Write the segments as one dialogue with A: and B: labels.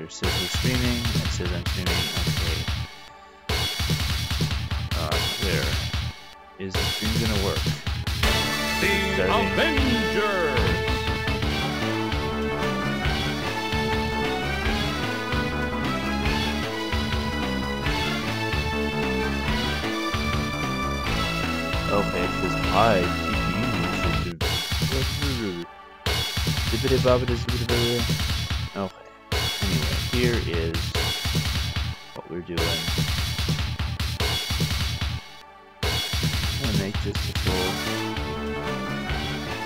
A: It says we're streaming. It says I'm streaming. Okay. There. Is the stream gonna work?
B: The Avenger!
A: Okay, it says hi. Okay. Anyway, here is what we're doing. I'm gonna make this the full.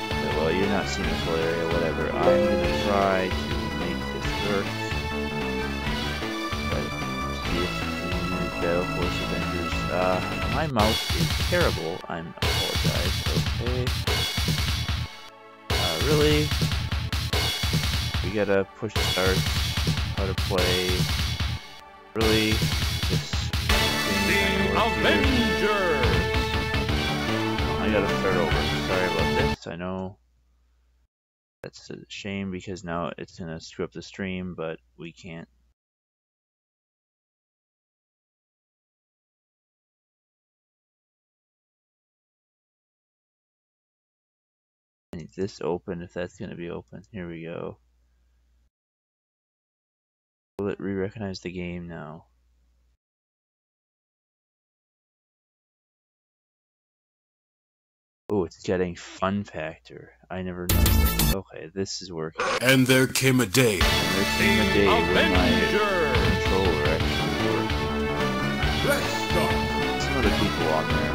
A: Okay, well, you're not seeing the full area, whatever. I'm gonna try to make this work. Try to see if we need Battle Force Avengers. My mouse is terrible. I apologize. Okay. Really? We gotta push start. How to play. Really? This thing
B: The Avenger!
A: I gotta start over. Sorry about this. I know that's a shame because now it's gonna screw up the stream, but we can't. I need this open if that's gonna be open. Here we go. Will it re-recognize the game now? Oh, it's getting fun factor. I never noticed. Okay, this is working.
C: And there came a day.
A: There came a day when my controller actually worked. Some other people on there.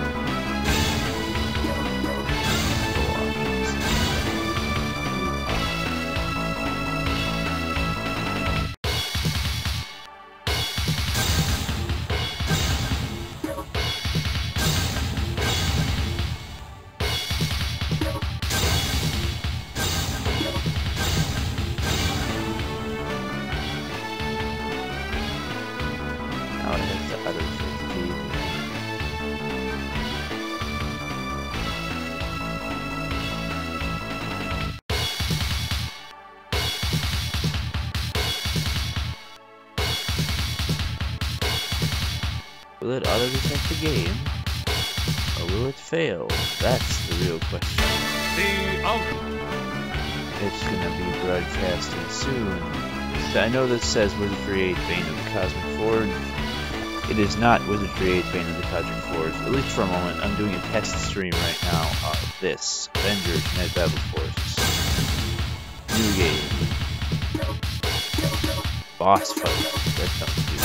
A: Will it auto-detect the game? Or will it fail? That's the real question. It's gonna be broadcasting soon. I know this says Wizardry 8 Bane of the Cosmic Forge. It is not Wizardry 8 Bane of the Cosmic Forge, at least for a moment. I'm doing a test stream right now of this. Avengers United Battle Force. New game. Boss fight. That sounds good.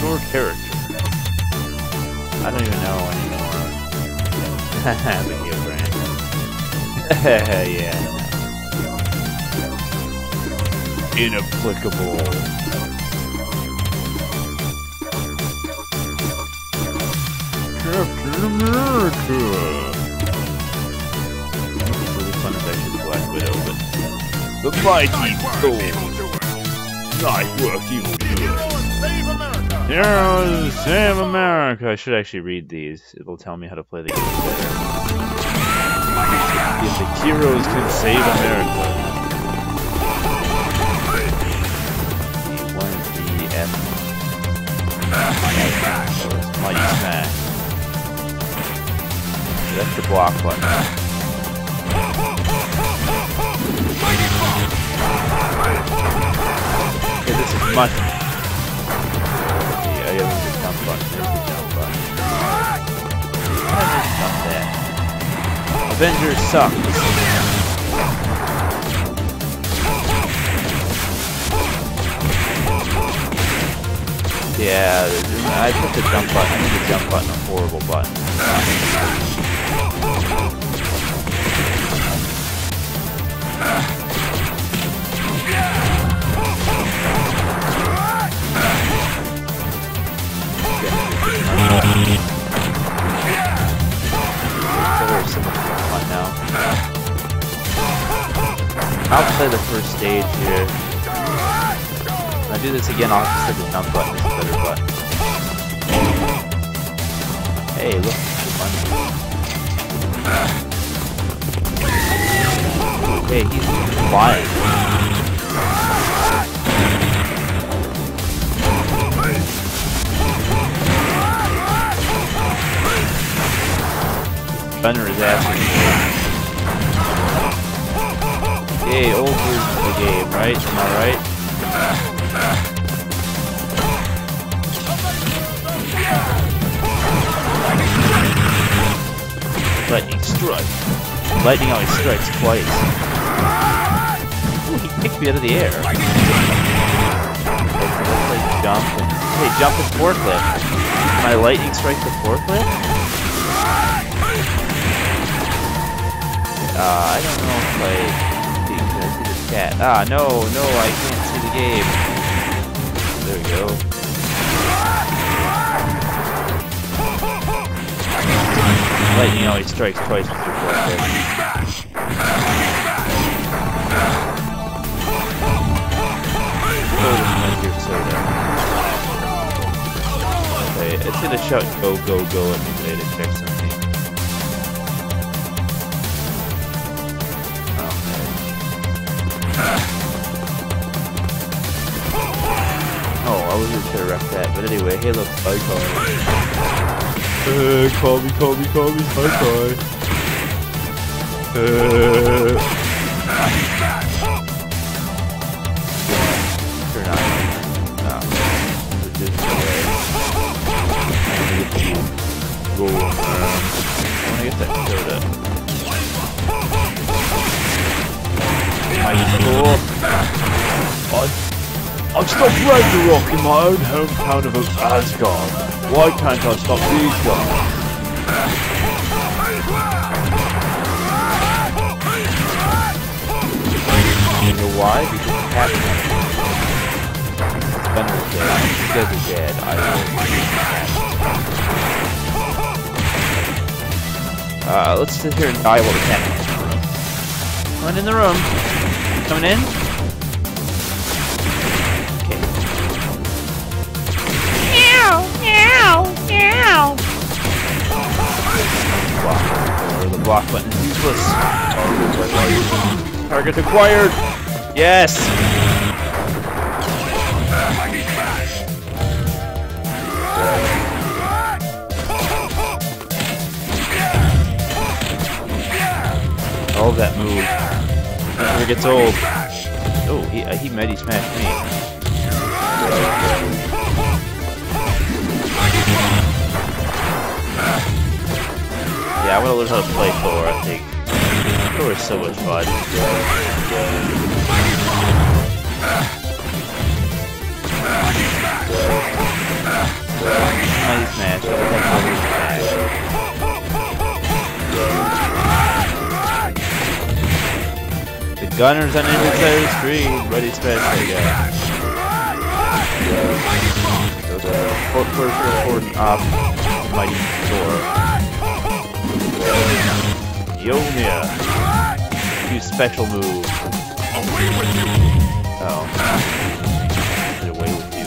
A: Your character. I don't even know anymore. Video brand. Yeah. Inapplicable. Captain America. It's really fun if I should Black Widow, but the mighty Thor. Nice work, evil doers. Heroes save America! I should actually read these. It'll tell me how to play the game better. If the heroes can save America. One is the F. Mighty Smash. That's the block button. Okay, this is much. I got the jump button. There's the jump button. I just jumped that. Avengers suck. Yeah, I put the jump button. I made the jump button a horrible button. I'll play the first stage here. When I do this again, I'll have to set the jump button. It's a better button. Hey, look, it's fun. Hey, he's flying. Thunder is asking. Yay, old version of the game, right? Am I right? Lightning strike. Lightning always strikes twice. Ooh, he kicked me out of the air. Let's like jump and hey, jump and forklift. My lightning strike the forklift? I don't know if can I see the chat? Ah, no, I can't see the game. There we go. Lightning always strikes twice with your forklift. Okay, it's gonna shout go go go at me today to check something. Okay. Oh, I wasn't sure to wreck that, but anyway, hey look, bye car. Call me, bye bye. Turn on. Go. I wanna get that soda. Cool. I've stopped Ragnarok in my own hometown of Asgard. Why can't I stop these guys? You know why? Because the cat Thunder's dead. You guys are dead. I will. Let's sit here and die while the cat comes in the room. Come in the room. Coming in? Okay.
C: Meow, meow, meow.
A: Block. Or the block button is useless. Target acquired! Yes! Oh, that move. It never gets old. Oh, he mighty smashed me. Yeah, I want to learn how to play Thor, I think. Thor is so much fun. Mighty smash. The gunners on the side of the screen. Ready to smash that guy. First important off Mighty Thor. Yomia. Use special move.
B: Away with you!
A: Oh. Get away with you.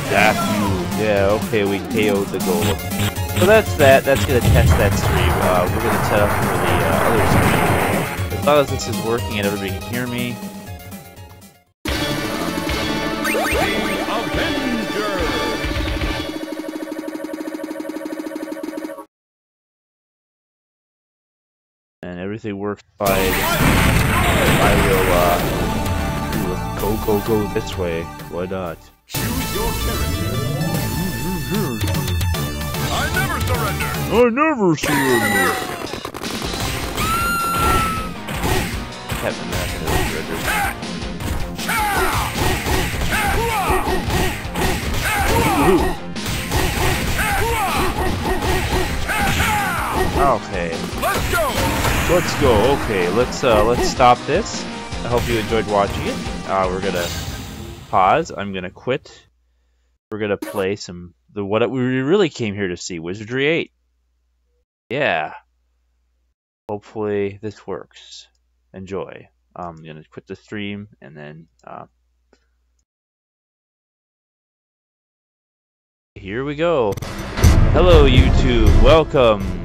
A: Zap you. Yeah, okay, we KO'd the goal. So that's that. That's gonna test that stream. We're gonna set up for the other stream. As long as this is working and everybody can hear me.
B: Avenger!
A: And everything works fine. I will go this way. Why not?
B: Choose your character. I never surrender!
A: I never surrender! Captain Master surrender. Okay. Let's go. Okay, let's stop this. I hope you enjoyed watching it. We're gonna pause. I'm gonna quit. We're gonna play some what we really came here to see, Wizardry 8. Yeah. Hopefully this works. Enjoy. I'm gonna quit the stream and then here we go. Hello YouTube, welcome.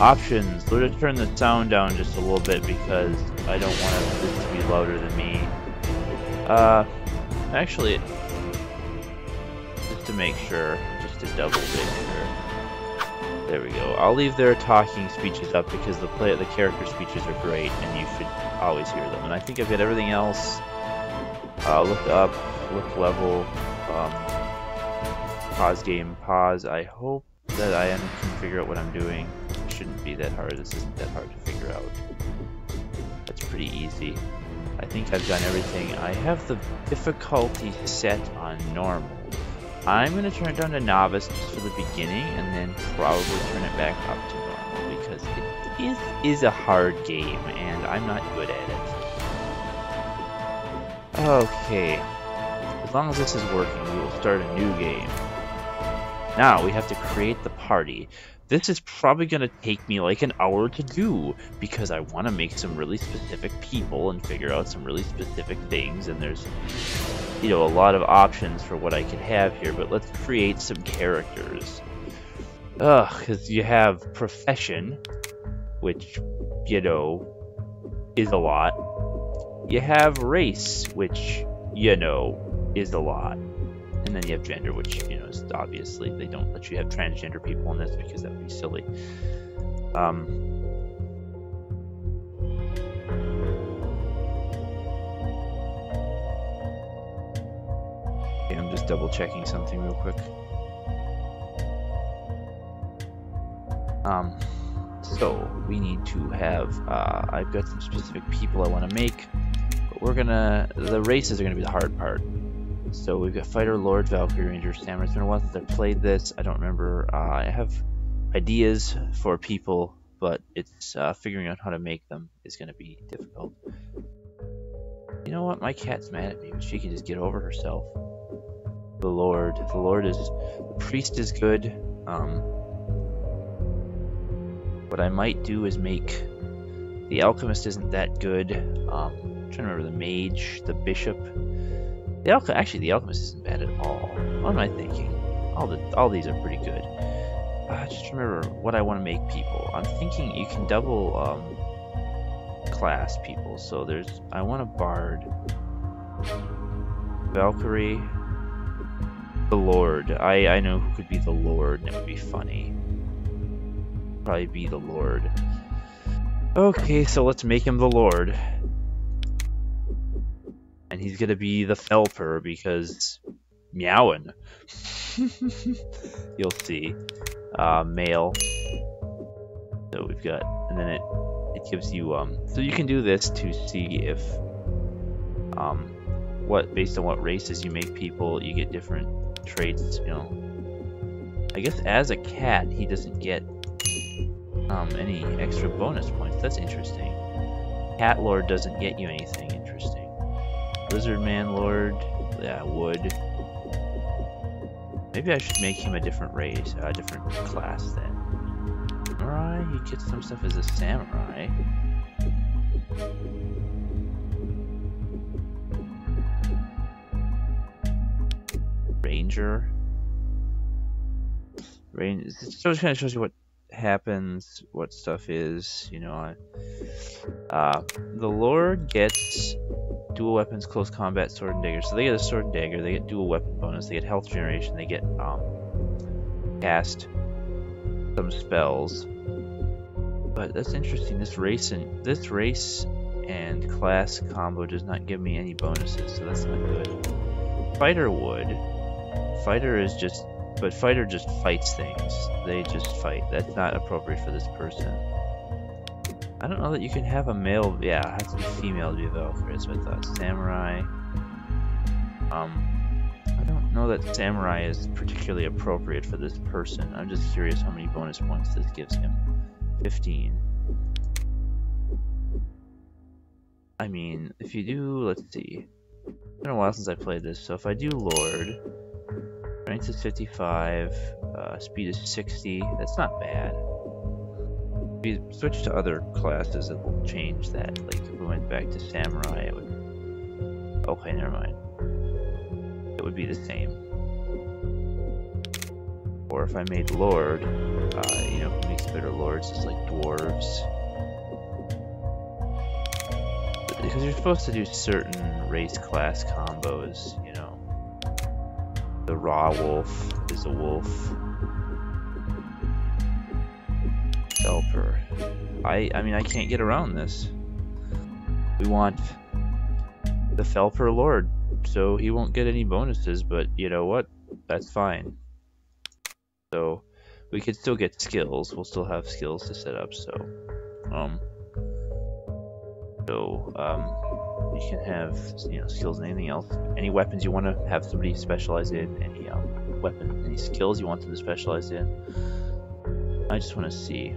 A: Options. Let's turn the sound down just a little bit because I don't want this to be louder than me. Actually, just to make sure, just to double make sure. There we go. I'll leave their talking speeches up because the character speeches are great and you should always hear them. And I think I've got everything else. Look up, look level, pause game, pause. I hope that I can figure out what I'm doing. It shouldn't be that hard. This isn't that hard to figure out. That's pretty easy. I think I've done everything. I have the difficulty set on normal. I'm going to turn it down to novice just for the beginning and then probably turn it back up to normal because it is a hard game and I'm not good at it. Okay. As long as this is working, we will start a new game. Now we have to create the party. This is probably going to take me like an hour to do because I want to make some really specific people and figure out some really specific things, and there's, you know, a lot of options for what I could have here, but let's create some characters. Because you have profession, which, you know, is a lot. You have race, which, you know, is a lot. And then you have gender, which, you know, is obviously they don't let you have transgender people in this because that would be silly. Okay, I'm just double checking something real quick. So we need to have, I've got some specific people I want to make, but the races are gonna be the hard part. So we've got Fighter, Lord, Valkyrie, Ranger, Samurai. It's been a while since I played this. I don't remember. I have ideas for people, but it's figuring out how to make them is going to be difficult. You know what? My cat's mad at me, but she can just get over herself. The Lord. The priest is good. What I might do is make the alchemist isn't that good. I'm trying to remember the mage, the bishop. Actually, the alchemist isn't bad at all. What am I thinking? All these are pretty good. Just remember what I want to make people. I'm thinking you can double class people. So I want a bard, Valkyrie, the Lord. I know who could be the Lord, and it would be funny. Probably be the Lord. Okay, so let's make him the Lord. And he's gonna be the Felper because meowing. You'll see. Male. So we've got, and then it gives you so you can do this to see if based on what races you make people, you get different traits. You know, I guess as a cat he doesn't get any extra bonus points. That's interesting. Cat Lord doesn't get you anything interesting. Lizard Man Lord, yeah, wood. Maybe I should make him a different race, a different class then. Samurai, he gets some stuff as a samurai. Ranger. So it kind of shows you what happens, what stuff is, you know. The Lord gets dual weapons, close combat, sword and dagger. So they get a sword and dagger, they get dual weapon bonus, they get health generation, they get cast some spells. But that's interesting. This race and class combo does not give me any bonuses, so that's not good. Fighter would. Fighter just fights things. They just fight. That's not appropriate for this person. I don't know that you can have a male. Yeah, it has to be female to be a Valkyrie. That's what I thought. Samurai. I don't know that Samurai is particularly appropriate for this person. I'm just curious how many bonus points this gives him. 15. I mean, if you do, let's see. It's been a while since I played this, so if I do Lord, strength is 55, speed is 60. That's not bad. If you switch to other classes, it will change that. Like if we went back to Samurai, it would. Okay, never mind. It would be the same. Or if I made Lord, you know, who makes better Lords is like dwarves. Because you're supposed to do certain race class combos, you know. The raw wolf is a wolf. Felper. I mean, I can't get around this. We want the Felper Lord, so he won't get any bonuses, but you know what? That's fine. So we could still get skills. We'll still have skills to set up, so you can have, you know, skills and anything else. Any weapons you want to have somebody specialize in, any weapon, any skills you want them to specialize in. I just want to see.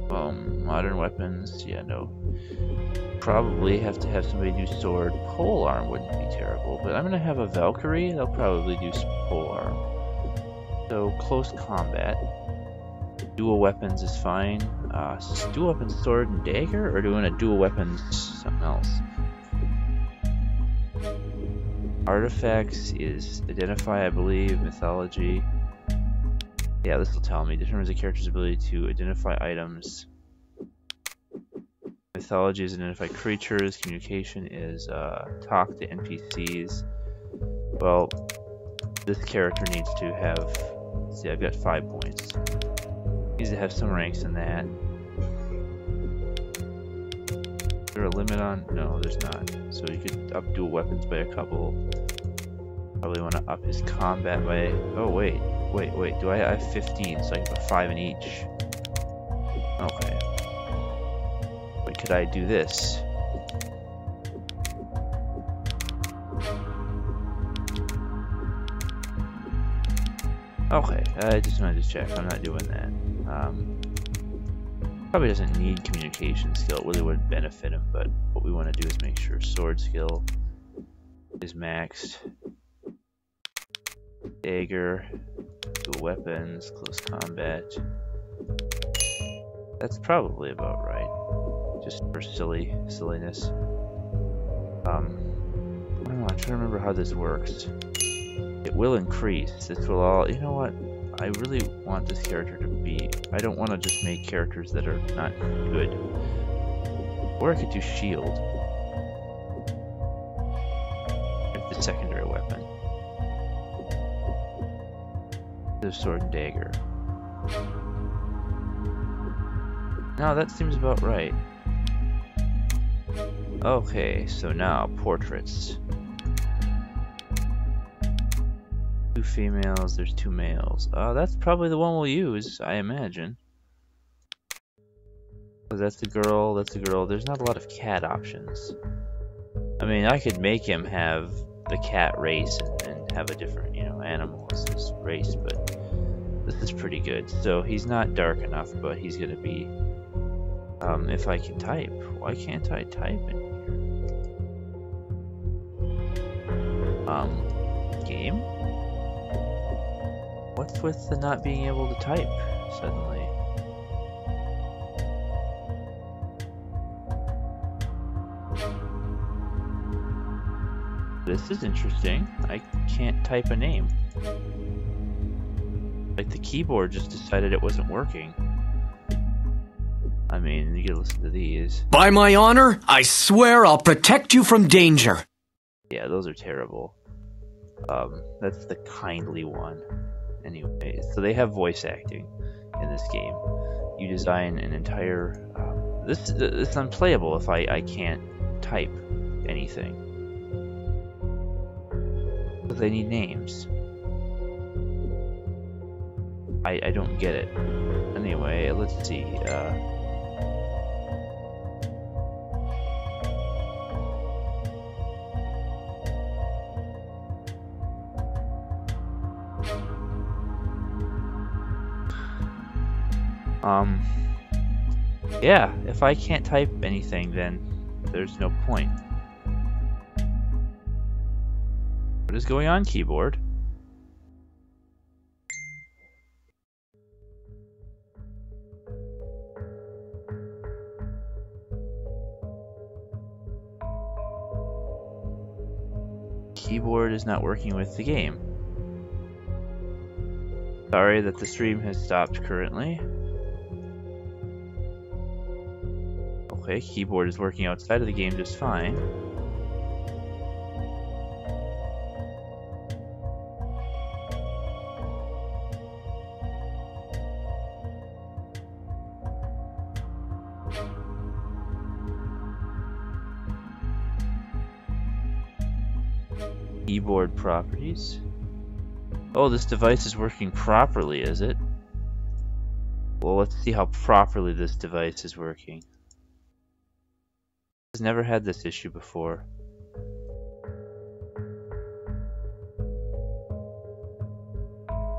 A: Modern weapons, yeah, no. Probably have to have somebody do sword. Polearm wouldn't be terrible, but I'm gonna have a Valkyrie. They'll probably do polearm. So close combat. Dual weapons is fine. Dual weapons, sword and dagger, or do we want to dual weapons something else? Artifacts is identify, I believe. Mythology. Yeah, this will tell me. Determines a character's ability to identify items. Mythology is identify creatures. Communication is talk to NPCs. Well, this character needs to have. See, I've got 5 points. Needs to have some ranks in that. Is there a limit on? No, there's not. So you could up dual weapons by a couple. Probably want to up his combat by. Oh wait. Do I have 15? So I can put 5 in each. Okay. But could I do this? Okay, I just wanted to check. I'm not doing that. Probably doesn't need communication skill. It really wouldn't benefit him, but what we want to do is make sure sword skill is maxed. Dagger, dual weapons, close combat. That's probably about right. Just for silliness. I don't know, I'm trying to remember how this works. It will increase. This will all. You know what? I really want this character to be. I don't want to just make characters that are not good. Or I could do shield. It's the secondary weapon. The sword and dagger. No, that seems about right. Okay, so now portraits. 2 females, there's 2 males. That's probably the one we'll use, I imagine. So that's the girl, that's the girl. There's not a lot of cat options. I mean, I could make him have the cat race and have a different, you know, animal as his race, but this is pretty good. So he's not dark enough, but he's gonna be, if I can type. Why can't I type in here? Game? What's with the not being able to type suddenly? This is interesting. I can't type a name. Like the keyboard just decided it wasn't working. I mean, you can listen to these.
D: By my honor, I swear I'll protect you from danger.
A: Yeah, those are terrible. That's the kindly one. Anyway, so they have voice acting in this game. You design an entire... It's unplayable if I can't type anything. But they need names. I don't get it. Anyway, let's see. Yeah, if I can't type anything, then there's no point. What is going on, keyboard? Keyboard is not working with the game. Sorry that the stream has stopped currently. Okay, keyboard is working outside of the game just fine. Keyboard properties. Oh, this device is working properly, is it? Well, let's see how properly this device is working. I've never had this issue before.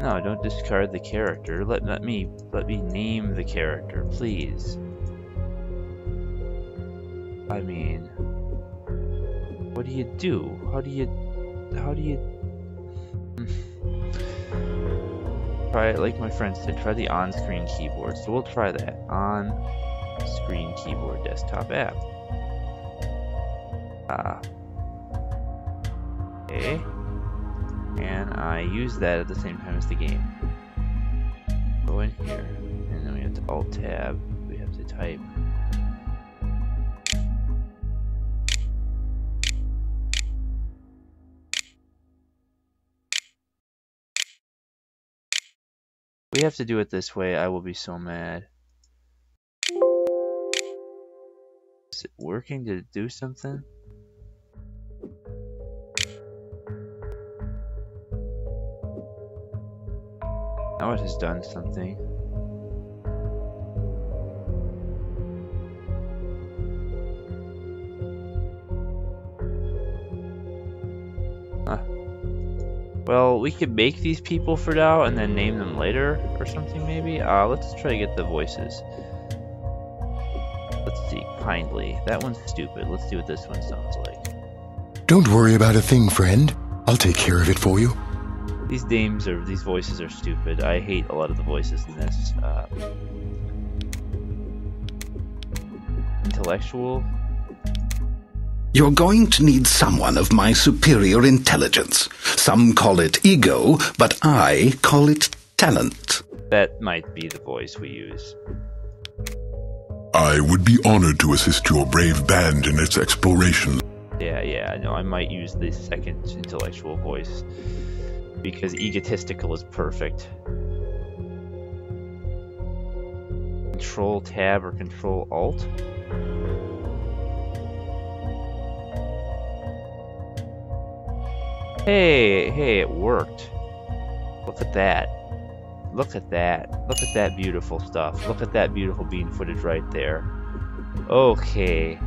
A: No, don't discard the character. Let me name the character, please. I mean, what do you do? How do you try it like my friend said, try the on-screen keyboard. So we'll try that. On-screen keyboard desktop app. Okay. And I use that at the same time as the game. Go in here, and then we have to Alt-Tab. We have to type. We have to do it this way. I will be so mad. Is it working? Did it do something? Now it has done something. Well, we could make these people for now and then name them later or something maybe. Let's try to get the voices. Let's see, kindly. That one's stupid. Let's see what this one sounds like.
E: Don't worry about a thing, friend. I'll take care of it for you.
A: These voices are stupid. I hate a lot of the voices in this. Intellectual.
D: You're going to need someone of my superior intelligence. Some call it ego, but I call it talent.
A: That might be the voice we use.
B: I would be honored to assist your brave band in its exploration.
A: Yeah, no, I might use the second intellectual voice. Because egotistical is perfect. Control Tab or Control Alt? Hey, it worked. Look at that. Look at that. Look at that beautiful stuff. Look at that beautiful bean footage right there. Okay.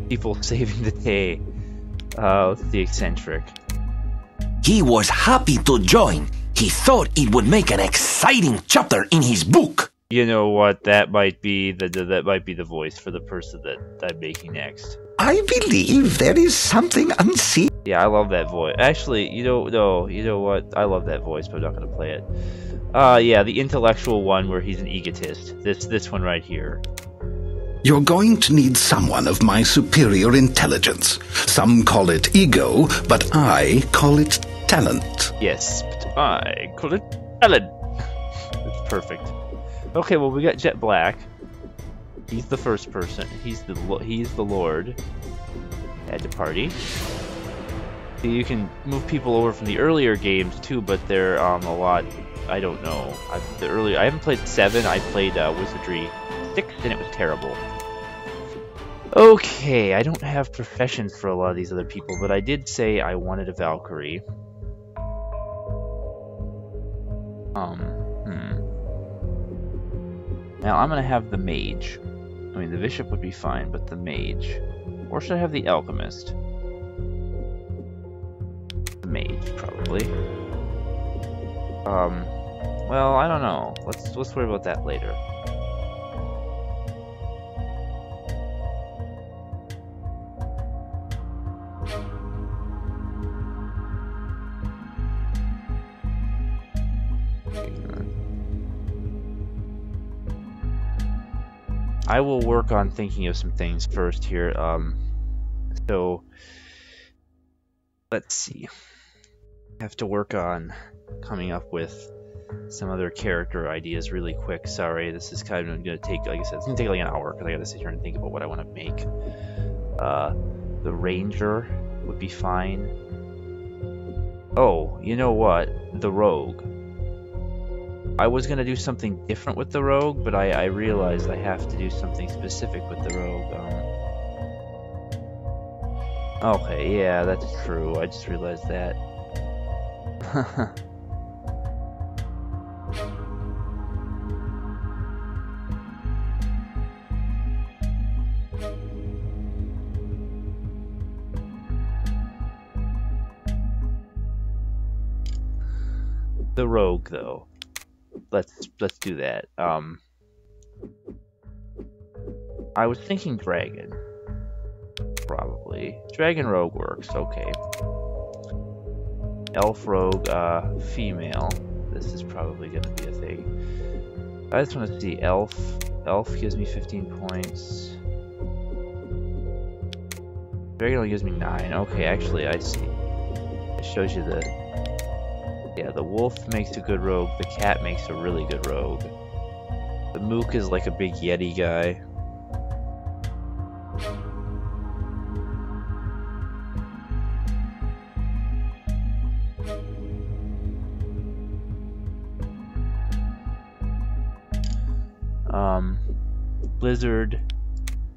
A: People saving the day. Let's see, eccentric.
F: He was happy to join. He thought it would make an exciting chapter in his book.
A: You know what? That might be the voice for the person that I'm making next.
F: I believe there is something unseen.
A: Yeah, I love that voice. Actually, you know what? I love that voice, but I'm not gonna play it. Yeah, the intellectual one where he's an egotist. This one right here.
D: You're going to need someone of my superior intelligence. Some call it ego, but I call it talent.
A: Yes, but I call it talent. It's perfect. Okay, well we got Jet Black. He's the first person. He's the Lord. Add to party. So you can move people over from the earlier games too, but they're a lot. I don't know. I haven't played 7. I played Wizardry 6, and it was terrible. Okay, I don't have professions for a lot of these other people, but I did say I wanted a Valkyrie. Now I'm gonna have the mage. I mean, the bishop would be fine, but the mage. Or should I have the alchemist? The mage, probably. Well, I don't know. Let's worry about that later. I will work on thinking of some things first here. So let's see. have to work on coming up with some other character ideas really quick. Sorry, this is kind of going to take, like I said, it's going to take like an hour because I got to sit here and think about what I want to make. The Ranger would be fine. Oh, you know what? The Rogue. I was going to do something different with the Rogue, but I realized I have to do something specific with the Rogue. Okay, yeah, that's true. I just realized that. The Rogue, though. Let's do that. I was thinking Dragon. Probably. Dragon Rogue works, okay. Elf Rogue, female. This is probably gonna be a thing. I just want to see Elf. Elf gives me 15 points. Dragon only gives me 9. Okay, actually, I see. It shows you the... Yeah, the wolf makes a good rogue, the cat makes a really good rogue. The mook is like a big yeti guy.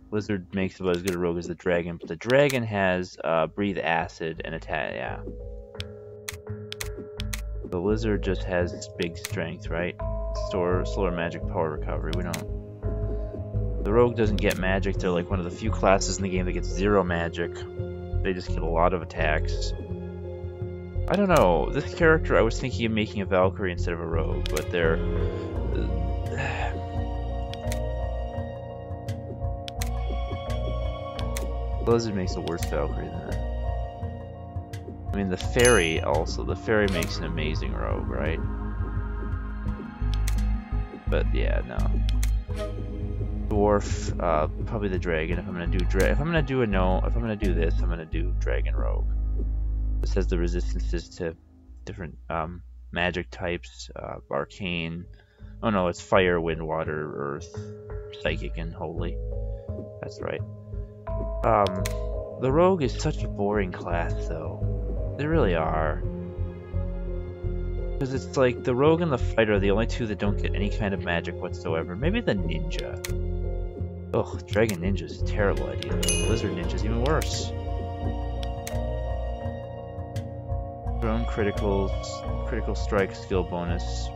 A: Blizzard makes about as good a rogue as the dragon, but the dragon has breathe acid and attack, yeah. The lizard just has big strength, right? Slower magic power recovery. We don't. The rogue doesn't get magic. They're like one of the few classes in the game that gets 0 magic. They just get a lot of attacks. I don't know. This character, I was thinking of making a Valkyrie instead of a rogue, but they're. Blizzard makes the worst Valkyrie than that. I mean, the fairy also. The fairy makes an amazing rogue, right? But yeah, no. Dwarf, probably the dragon. If I'm gonna do if I'm gonna do this, I'm gonna do dragon rogue. This has the resistances to different magic types, arcane. Oh no, it's fire, wind, water, earth, psychic, and holy. That's right. The rogue is such a boring class, though. They really are. Because it's like the rogue and the fighter are the only two that don't get any kind of magic whatsoever. Maybe the ninja. Ugh, dragon ninja is a terrible idea. Lizard ninja is even worse. Drone criticals, critical strike skill bonus.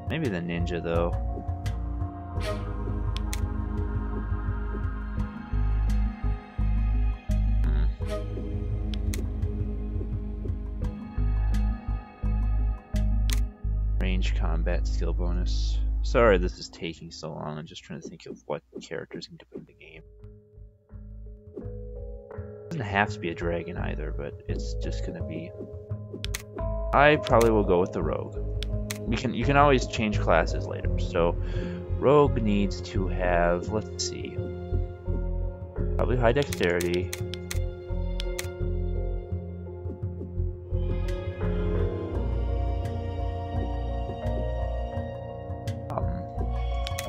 A: Maybe the ninja though. Combat skill bonus. Sorry this is taking so long. I'm just trying to think of what characters need to put in the game. It doesn't have to be a dragon either, but it's just gonna be... I probably will go with the rogue. You can always change classes later. So rogue needs to have, let's see, probably high dexterity.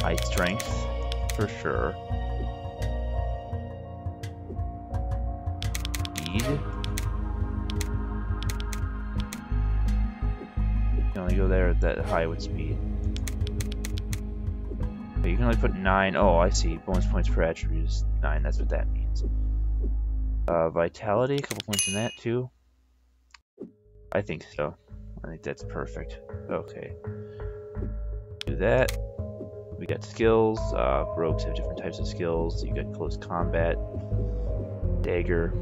A: High strength, for sure. Speed. You can only go there that high with speed. Okay, you can only put 9. Oh, I see. Bonus points per attribute is 9. That's what that means. Vitality, a couple points in that too. I think so. I think that's perfect. Okay. Do that. We got skills. Rogues have different types of skills. You got close combat, dagger.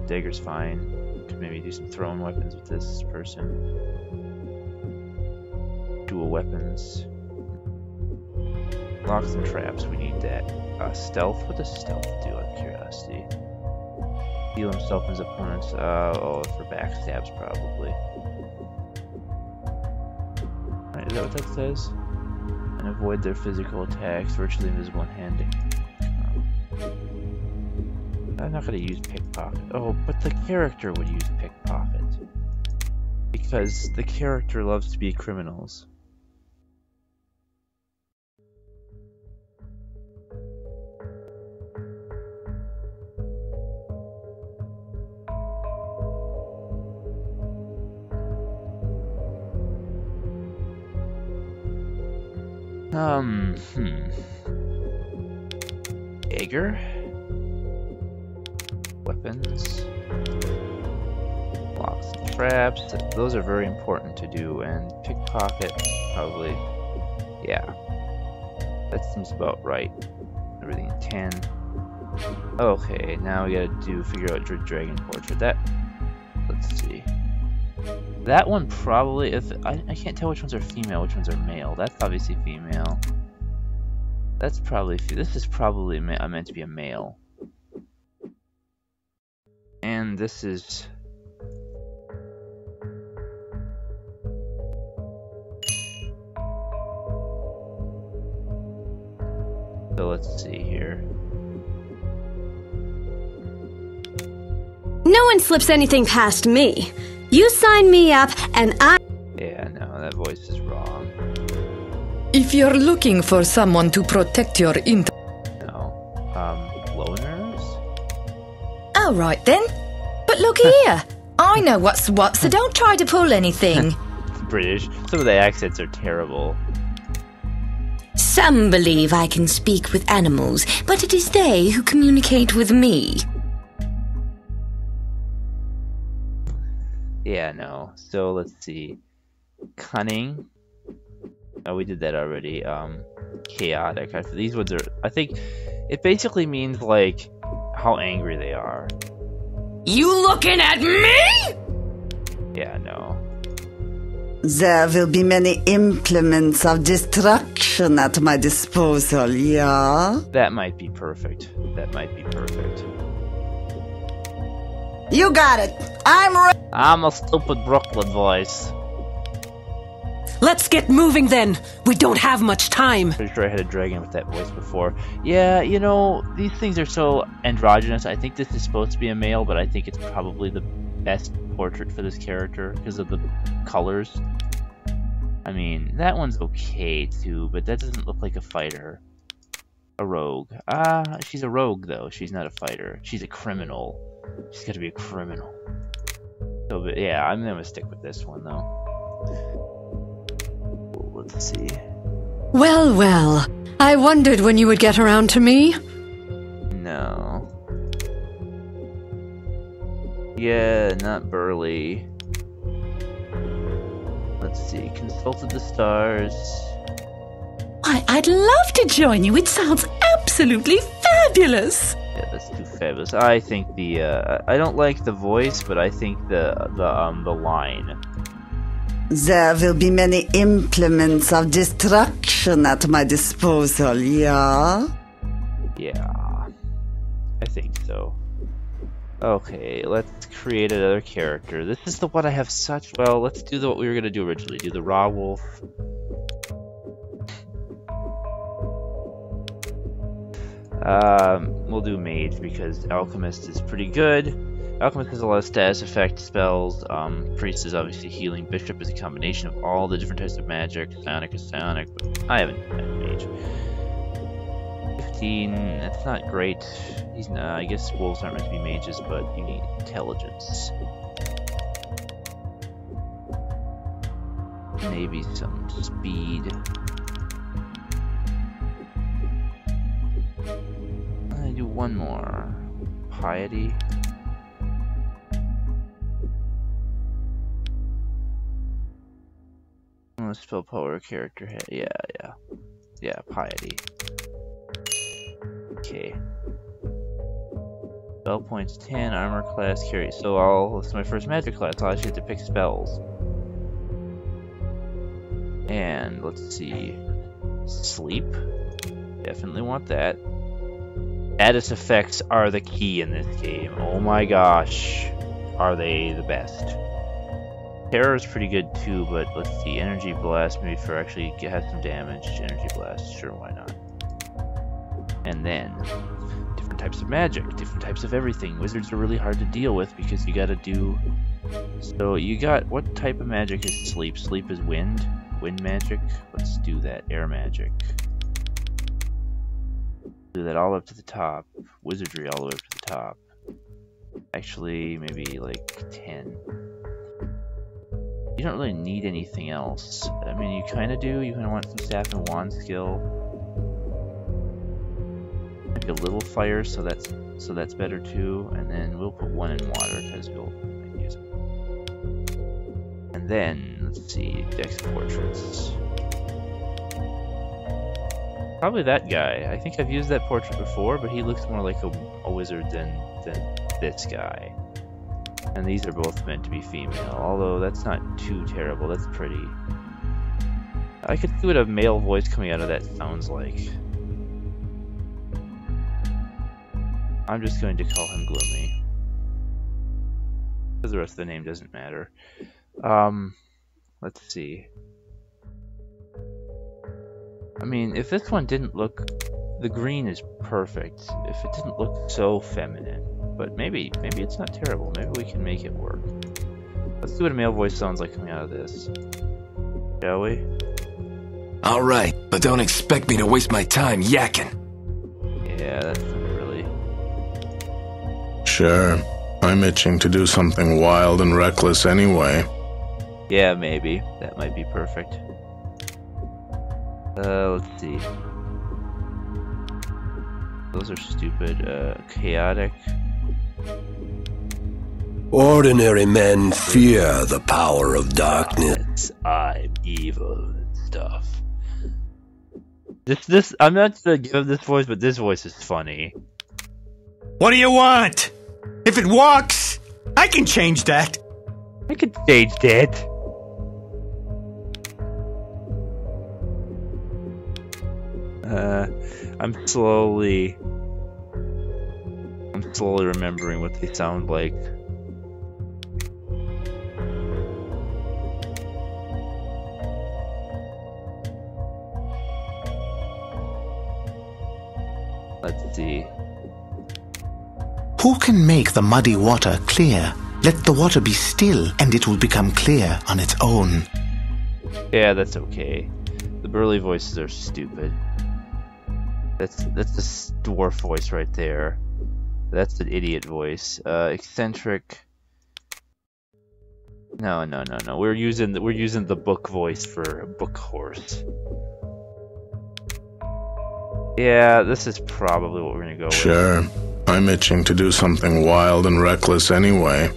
A: Dagger's fine. Could maybe do some thrown weapons with this person. Dual weapons. Locks and traps. We need that. Stealth. What does stealth do? Out of curiosity. Heal himself and his opponents. Oh, for backstabs probably. Right, is that what that says? And avoid their physical attacks, virtually invisible in handing. I'm not going to use pickpocket. Oh, but the character would use pickpocket. Because the character loves to be criminals. Jaeger? Weapons? Locks and traps. Those are very important to do, and pickpocket, probably. Yeah. That seems about right. Everything 10. Okay, now we gotta figure out Dragon Portrait. Let's see. That one probably, I can't tell which ones are female, which ones are male. That's obviously female. That's probably, this is probably meant to be a male. And this is... So let's see here.
G: No one slips anything past me. You sign me up, and I...
A: Yeah, no, that voice is wrong.
H: If you're looking for someone to protect your
A: No. Loners?
I: All right then. But look here. I know what's what, so don't try to pull anything.
A: British. Some of the accents are terrible.
I: Some believe I can speak with animals, but it is they who communicate with me.
A: Yeah, no. So let's see. Cunning. Oh, we did that already. Chaotic. These ones are... I think it basically means, like, how angry they are.
I: You looking at me?
A: Yeah, no.
J: There will be many implements of destruction at my disposal, yeah?
A: That might be perfect. That might be perfect.
J: You got it.
A: I'm a stupid Brooklyn voice.
H: Let's get moving then. We don't have much time.
A: Pretty sure I had a dragon with that voice before. Yeah, you know, these things are so androgynous. I think this is supposed to be a male, but I think it's probably the best portrait for this character because of the colors. I mean, that one's okay too, but that doesn't look like a fighter. A rogue. She's a rogue though. She's not a fighter. She's a criminal. She's got to be a criminal. So, but yeah, I'm gonna stick with this one though. Let's see.
H: Well, well. I wondered when you would get around to me.
A: No. Yeah, not burly. Let's see. Consulted the stars.
I: Why, I'd love to join you. It sounds absolutely fabulous.
A: Yeah, that's too fabulous. I think the I don't like the voice, but I think the line.
J: There will be many implements of destruction at my disposal, yeah?
A: Yeah. I think so. Okay, let's create another character. This is the one I have such... Well, let's do what we were going to do originally. Do the raw wolf. We'll do mage because alchemist is pretty good. Alchemist has a lot of status effect spells. Priest is obviously healing. Bishop is a combination of all the different types of magic. Psionic is psionic, but I haven't had mage. 15, that's not great. He's not, I guess wolves aren't meant to be mages, but you need intelligence. Maybe some speed. I do one more. Piety. Spell power character head. Yeah, piety. Okay. Spell points 10, armor class, carry. So this is my first magic class. I'll actually have to pick spells. And let's see. Sleep. Definitely want that. Status effects are the key in this game. Oh my gosh. Are they the best? Terror is pretty good too, but let's see. Energy blast, maybe for actually have some damage. Energy blast, sure, why not? And then different types of magic, different types of everything. Wizards are really hard to deal with because you gotta do... So you got, what type of magic is sleep? Sleep is wind? Wind magic? Let's do that. Air magic. Do that all up to the top. Wizardry all the way up to the top. Actually, maybe like 10. You don't really need anything else. I mean, you kind of do. You kind of want some staff and wand skill. Maybe a little fire, so that's better too. And then we'll put 1 in water because we'll use it. And then let's see, Dex portraits. Probably that guy. I think I've used that portrait before, but he looks more like a wizard than this guy. And these are both meant to be female, although that's not too terrible. That's pretty. I could see what a male voice coming out of that sounds like. I'm just going to call him Gloomy, because the rest of the name doesn't matter. Let's see. I mean, if this one didn't look... The green is perfect. If it didn't look so feminine. But maybe it's not terrible. Maybe we can make it work. Let's see what a male voice sounds like coming out of this. Shall we?
F: Alright, but don't expect me to waste my time yakking.
A: Yeah, that's not really...
B: Sure. I'm itching to do something wild and reckless anyway.
A: Yeah, maybe. That might be perfect. Let's see. Those are stupid. Chaotic.
F: Ordinary men fear the power of darkness.
A: I'm evil and stuff. This I'm not gonna give this voice, but this voice is funny.
K: What do you want? If it walks, I can change that.
A: I can change that. I'm slowly remembering what they sound like. Let's see.
D: Who can make the muddy water clear? Let the water be still, and it will become clear on its own.
A: Yeah, that's okay. The burly voices are stupid. That's the dwarf voice right there. That's an idiot voice. Eccentric. No. We're using the book voice for book horse. Yeah, this is probably what we're gonna go with.
B: Sure. I'm itching to do something wild and reckless anyway.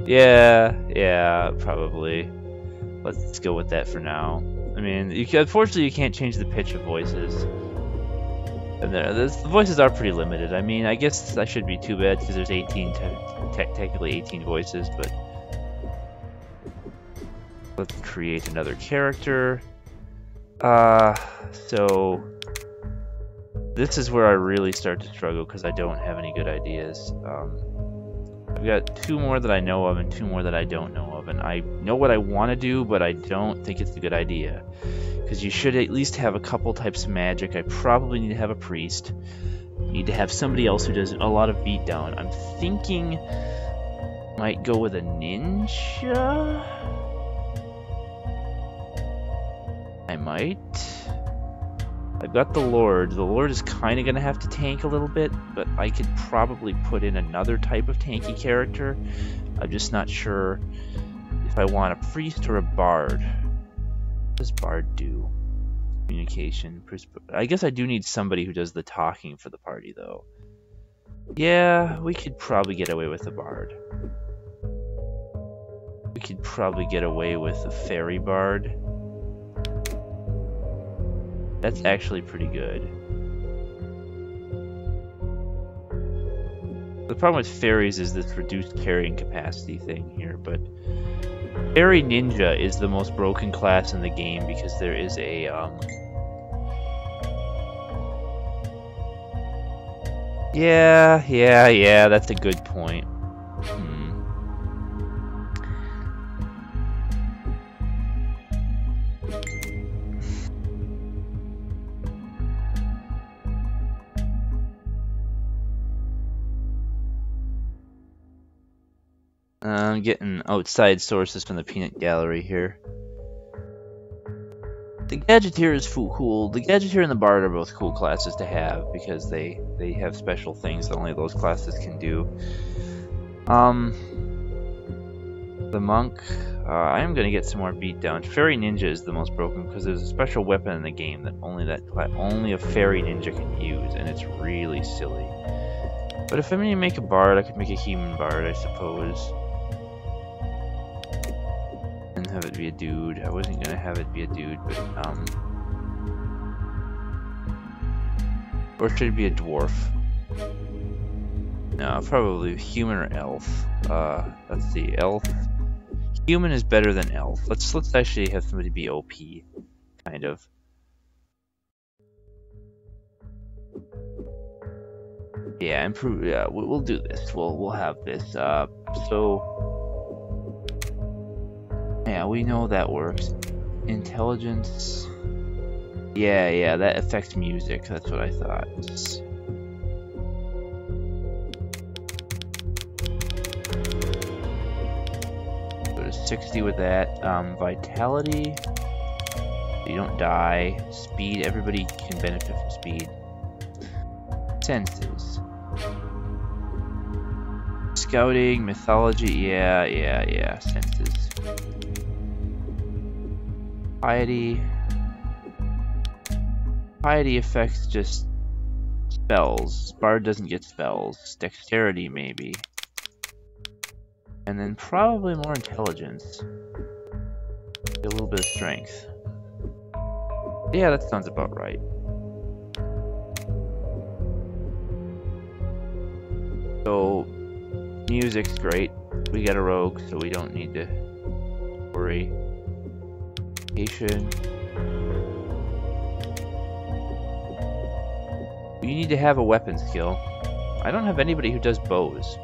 A: Yeah, probably. Let's go with that for now. I mean, unfortunately, you can't change the pitch of voices. And the voices are pretty limited. I mean, I guess that shouldn't be too bad because there's 18, technically 18 voices, but let's create another character. So this is where I really start to struggle because I don't have any good ideas. I've got 2 more that I know of and 2 more that I don't know of, and I know what I want to do, but I don't think it's a good idea. Because you should at least have a couple types of magic. I probably need to have a priest. Need to have somebody else who does a lot of beatdown. I'm thinking might go with a ninja. I might. I've got the Lord. The Lord is kind of going to have to tank a little bit, but I could probably put in another type of tanky character. I'm just not sure if I want a priest or a bard. What does bard do? Communication. I guess I do need somebody who does the talking for the party, though. Yeah, we could probably get away with a bard. We could probably get away with a fairy bard. That's actually pretty good. The problem with fairies is this reduced carrying capacity thing here, but Fairy Ninja is the most broken class in the game because there is a Yeah, that's a good point. I'm getting outside sources from the peanut gallery here. The Gadgeteer is cool. The Gadgeteer and the Bard are both cool classes to have because they have special things that only those classes can do. The Monk, I am gonna get some more beatdown. Fairy Ninja is the most broken because there's a special weapon in the game that only a Fairy Ninja can use, and it's really silly. But if I'm gonna make a Bard, I could make a human Bard, I suppose. And have it be a dude. I wasn't gonna have it be a dude, but or should it be a dwarf? No, probably human or elf. Let's see, elf. Human is better than elf. Let's actually have somebody be OP, kind of. Yeah, improve. Yeah, we'll do this. We'll have this. So yeah, we know that works. Intelligence. Yeah, that affects music. That's what I thought. Go to 60 with that. Vitality. You don't die. Speed. Everybody can benefit from speed. Senses. Scouting, mythology, yeah, senses. Piety. Piety affects just spells. Bard doesn't get spells. Dexterity, maybe. And then probably more intelligence. A little bit of strength. Yeah, that sounds about right. So, music's great. We got a rogue, so we don't need to worry. Education. You need to have a weapon skill. I don't have anybody who does bows.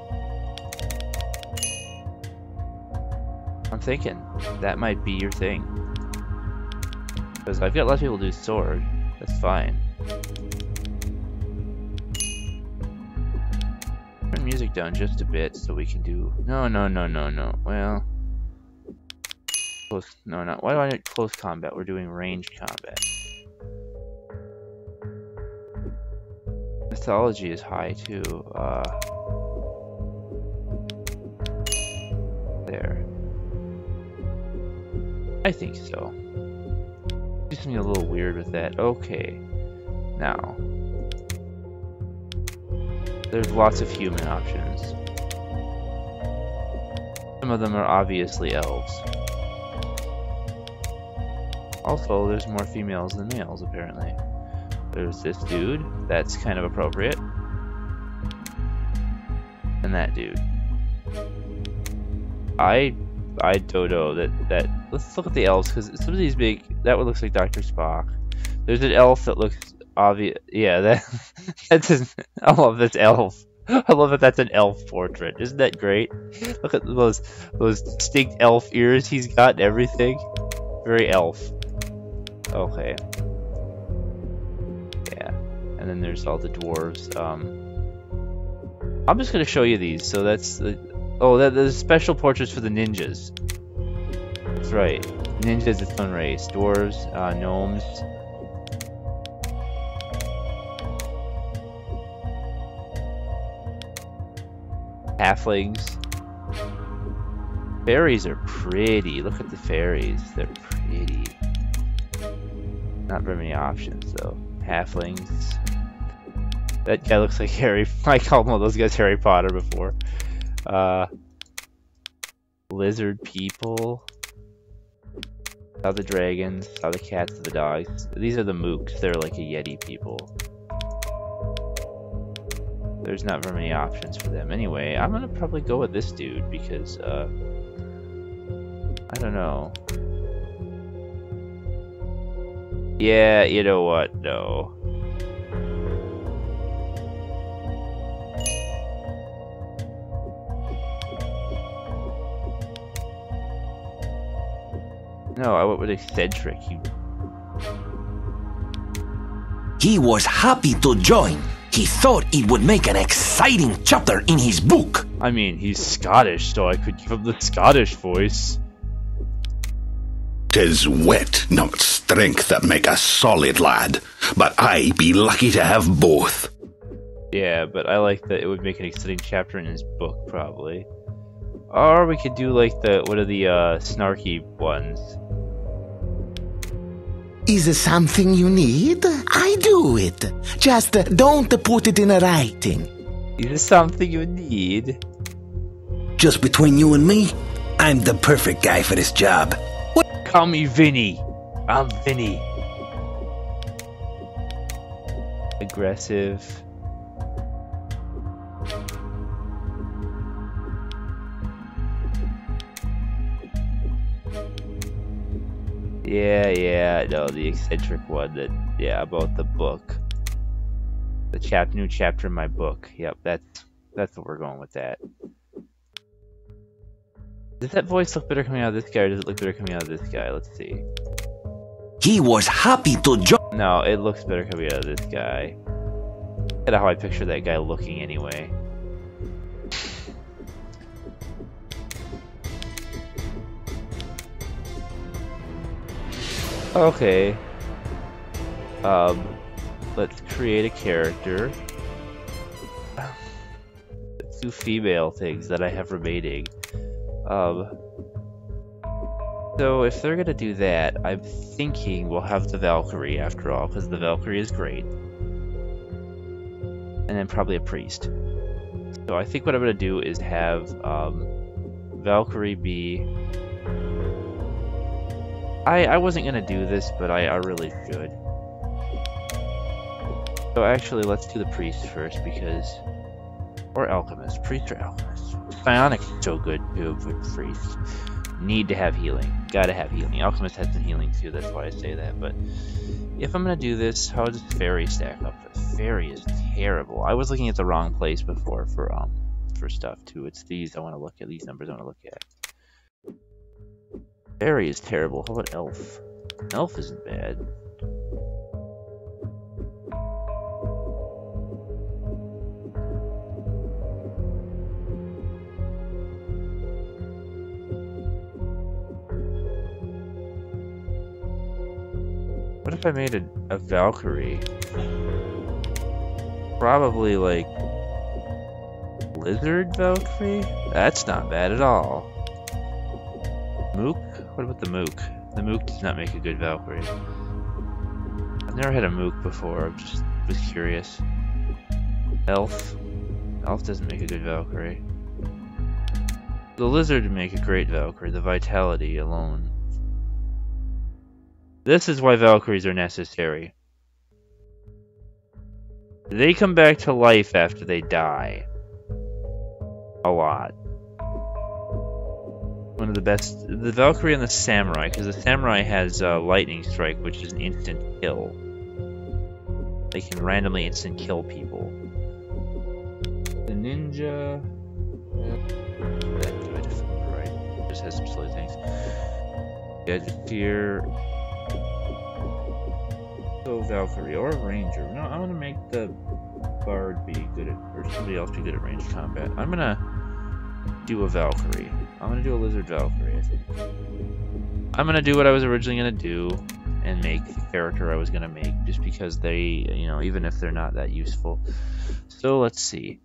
A: I'm thinking that might be your thing. Because I've got a lot of people who do sword. That's fine. Turn music down just a bit so we can do... No. Well... Close... No, not... Why do I need close combat? We're doing ranged combat. Mythology is high too. There. I think so. Do something a little weird with that. Okay. Now. There's lots of human options. Some of them are obviously elves. Also, there's more females than males, apparently. There's this dude. That's kind of appropriate. And that dude. I don't know that let's look at the elves, because some of these big, that one looks like Dr. Spock. There's an elf that looks obvious. Yeah, that's I love this elf. I love that that's an elf portrait. Isn't that great? Look at those distinct elf ears he's got and everything. Very elf. Okay. Yeah. And then there's all the dwarves. I'm just gonna show you these. So that's the there's special portraits for the ninjas. That's right. Ninjas its own race. Dwarves, gnomes. Halflings. Fairies are pretty. Look at the fairies. They're pretty. Not very many options though. Halflings. That guy looks like Harry. I called one of those guys Harry Potter before. Lizard people. Saw the dragons. Saw the cats, the dogs. These are the mooks. They're like a Yeti people. There's not very many options for them. Anyway, I'm gonna probably go with this dude because, I don't know. Yeah, you know what? No. No, I went with eccentric.
F: He was happy to join. He He thought it would make an exciting chapter in his book.
A: I mean, he's Scottish, so I could give him the Scottish voice.
D: 'Tis wit, not strength, that make a solid lad. But I be lucky to have both.
A: Yeah, but I like that it would make an exciting chapter in his book, probably. Or we could do like what are the snarky ones?
L: Is it something you need? I do it. Just don't put it in writing.
A: Is it something you need?
D: Just between you and me, I'm the perfect guy for this job.
A: Call me Vinny. I'm Vinny. Aggressive. Yeah, no, the eccentric one about the book. The new chapter in my book. Yep, that's what we're going with that. Does that voice look better coming out of this guy, or does it look better coming out of this guy? Let's see.
F: He was happy to join.
A: No, it looks better coming out of this guy. That's how I picture that guy looking anyway. Okay. Let's create a character. Let's do female things that I have remaining. So if they're gonna do that, I'm thinking we'll have the Valkyrie after all, because the Valkyrie is great. And then probably a priest. So I think what I'm gonna do is have Valkyrie be... I wasn't gonna do this, but I really should. So actually, let's do the priest first, because... Or alchemist. Priest or alchemist. Psionic is so good too for priest. Need to have healing. Gotta have healing. Alchemist has some healing too, that's why I say that. But if I'm gonna do this, how does fairy stack up? Fairy is terrible. I was looking at the wrong place before for stuff too. It's these I want to look at. These numbers I want to look at. Fairy is terrible. How about elf? Elf isn't bad. What if I made a Valkyrie? Probably like Lizard Valkyrie? That's not bad at all. Mook? What about the Mook? The Mook does not make a good Valkyrie. I've never had a Mook before, I just was curious. Elf? Elf doesn't make a good Valkyrie. The Lizard would make a great Valkyrie, the vitality alone. This is why Valkyries are necessary. They come back to life after they die. A lot. One of the best... The Valkyrie and the Samurai, because the Samurai has Lightning Strike, which is an instant kill. They can randomly instant kill people. The Ninja... That's good. Right. Just has some silly things. Gadgeteer... Valkyrie or a ranger. No, I want to make the bard be good at, or somebody else be good at ranged combat. I'm gonna do a Valkyrie. I'm gonna do a lizard Valkyrie, I think. I'm gonna do what I was originally gonna do and make the character I was gonna make, just because they, you know, even if they're not that useful. So let's see.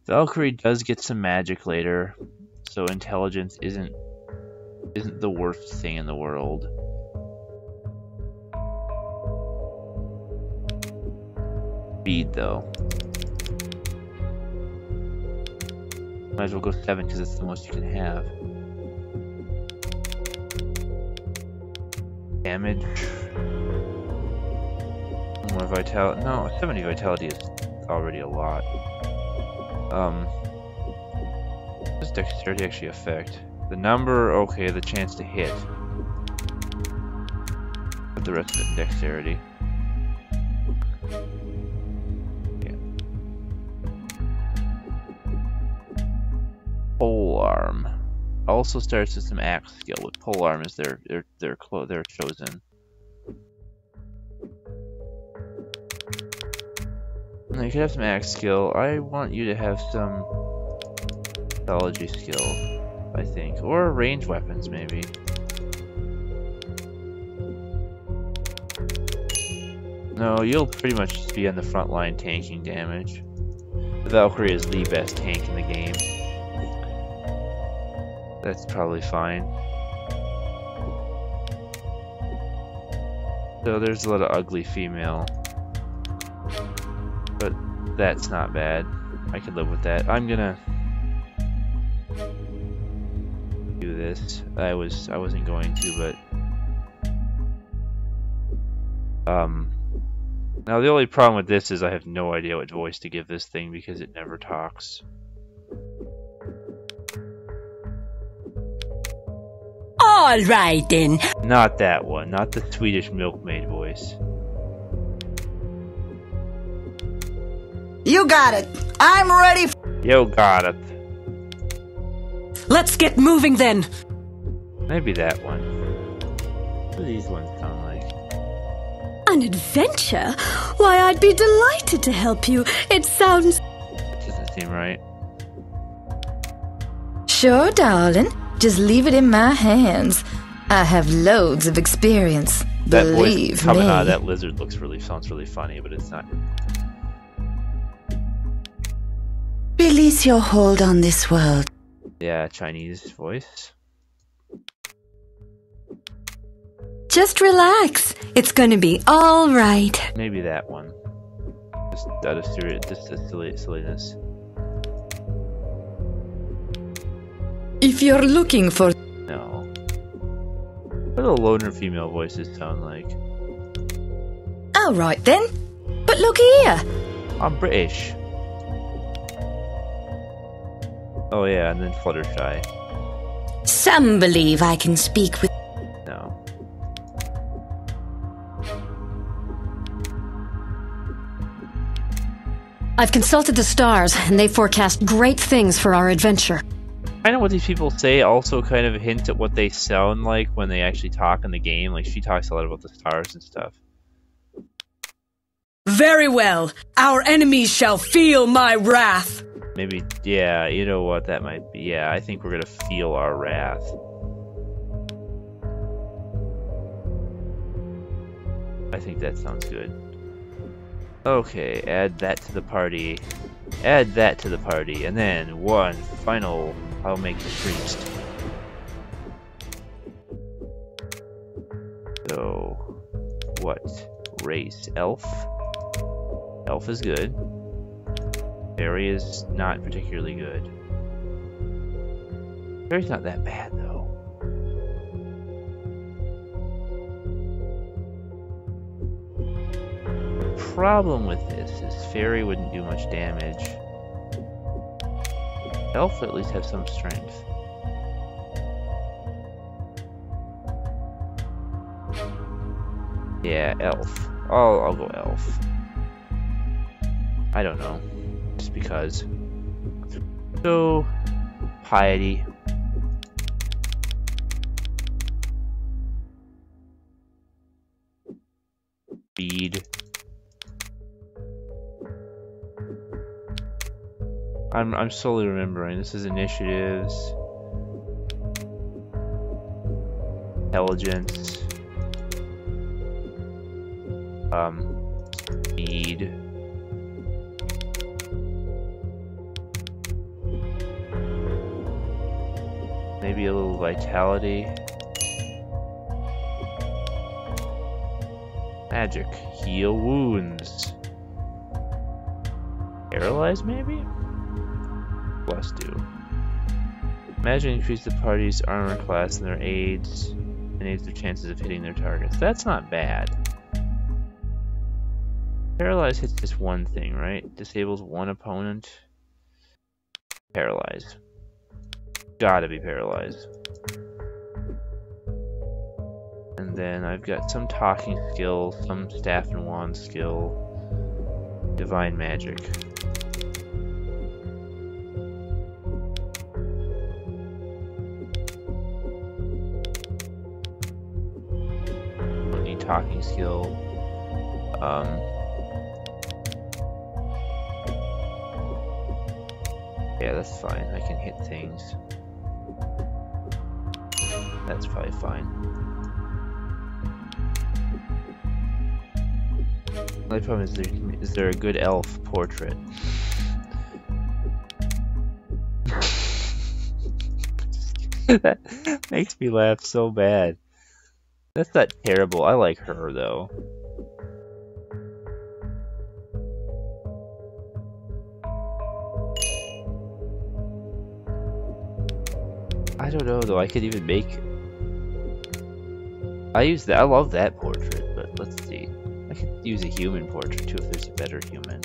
A: Valkyrie does get some magic later, so intelligence isn't the worst thing in the world. Speed though. Might as well go 7 because it's the most you can have. Damage. More vitality. No, 70 vitality is already a lot. What does dexterity actually affect? The number, okay, the chance to hit. Put the rest of it in dexterity. Polearm also starts with some axe skill. With polearm is their chosen. You could have some axe skill. I want you to have some mythology skill, I think. Or range weapons, maybe. No, you'll pretty much just be on the front line tanking damage. The Valkyrie is the best tank in the game. That's probably fine. So there's a lot of ugly female. But that's not bad. I could live with that. I'm gonna do this. I wasn't going to, but now the only problem with this is I have no idea what voice to give this thing because it never talks.
H: All right then.
A: Not that one. Not the Swedish milkmaid voice.
J: You got it. I'm ready.
A: You got it.
H: Let's get moving then.
A: Maybe that one. What do these ones sound like?
G: An adventure? Why, I'd be delighted to help you. It sounds...
A: That doesn't seem right.
I: Sure, darling. Just leave it in my hands. I have loads of experience.
A: That
I: Believe
A: voice coming
I: me.
A: out of that lizard sounds really funny, but it's not.
J: Release your hold on this world.
A: Yeah, Chinese voice.
G: Just relax. It's gonna be all right.
A: Maybe that one. Just out of silliness.
I: If you're looking for...
A: No. What do loner female voices sound like?
I: All right then. But look here.
A: I'm British. Oh yeah, and then Fluttershy.
I: Some believe I can speak with...
A: No.
H: I've consulted the stars, and they forecast great things for our adventure.
A: I know what these people say also kind of hints at what they sound like when they actually talk in the game. Like, she talks a lot about the stars and stuff.
H: Very well. Our enemies shall feel my wrath.
A: Maybe, yeah, you know what, that might be. Yeah, I think we're gonna feel our wrath. I think that sounds good. Okay, add that to the party. Add that to the party, and then one final, I'll make the priest. So, what? Race? Elf? Elf is good. Fairy is not particularly good. Fairy's not that bad, though. The problem with this is Fairy wouldn't do much damage. Elf at least have some strength. Yeah, Elf. I'll go Elf. I don't know. Just because. So, piety. Speed. I'm slowly remembering. This is initiatives. Intelligence. Speed. Maybe a little vitality. Magic. Heal wounds. Paralyze, maybe? Plus 2. Imagine increase the party's armor class and their aids, and aids their chances of hitting their targets. That's not bad. Paralyze hits just one thing, right? Disables one opponent. Paralyze. Gotta be paralyzed. And then I've got some talking skill, some staff and wand skill, divine magic. Don't need talking skill. Yeah, that's fine. I can hit things. That's probably fine. The only problem is there a good elf portrait? That makes me laugh so bad. That's not terrible. I like her though. I don't know though. I could even make. I love that portrait, but let's see. I could use a human portrait too if there's a better human.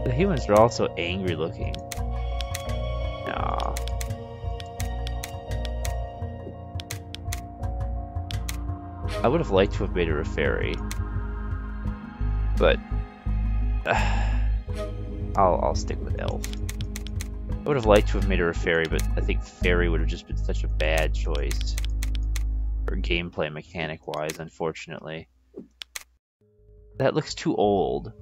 A: The humans are also angry looking. Nah. I would have liked to have made her a fairy, but I'll stick with elf. I would have liked to have made her a fairy, but I think fairy would have just been such a bad choice for gameplay mechanic wise, unfortunately. That looks too old.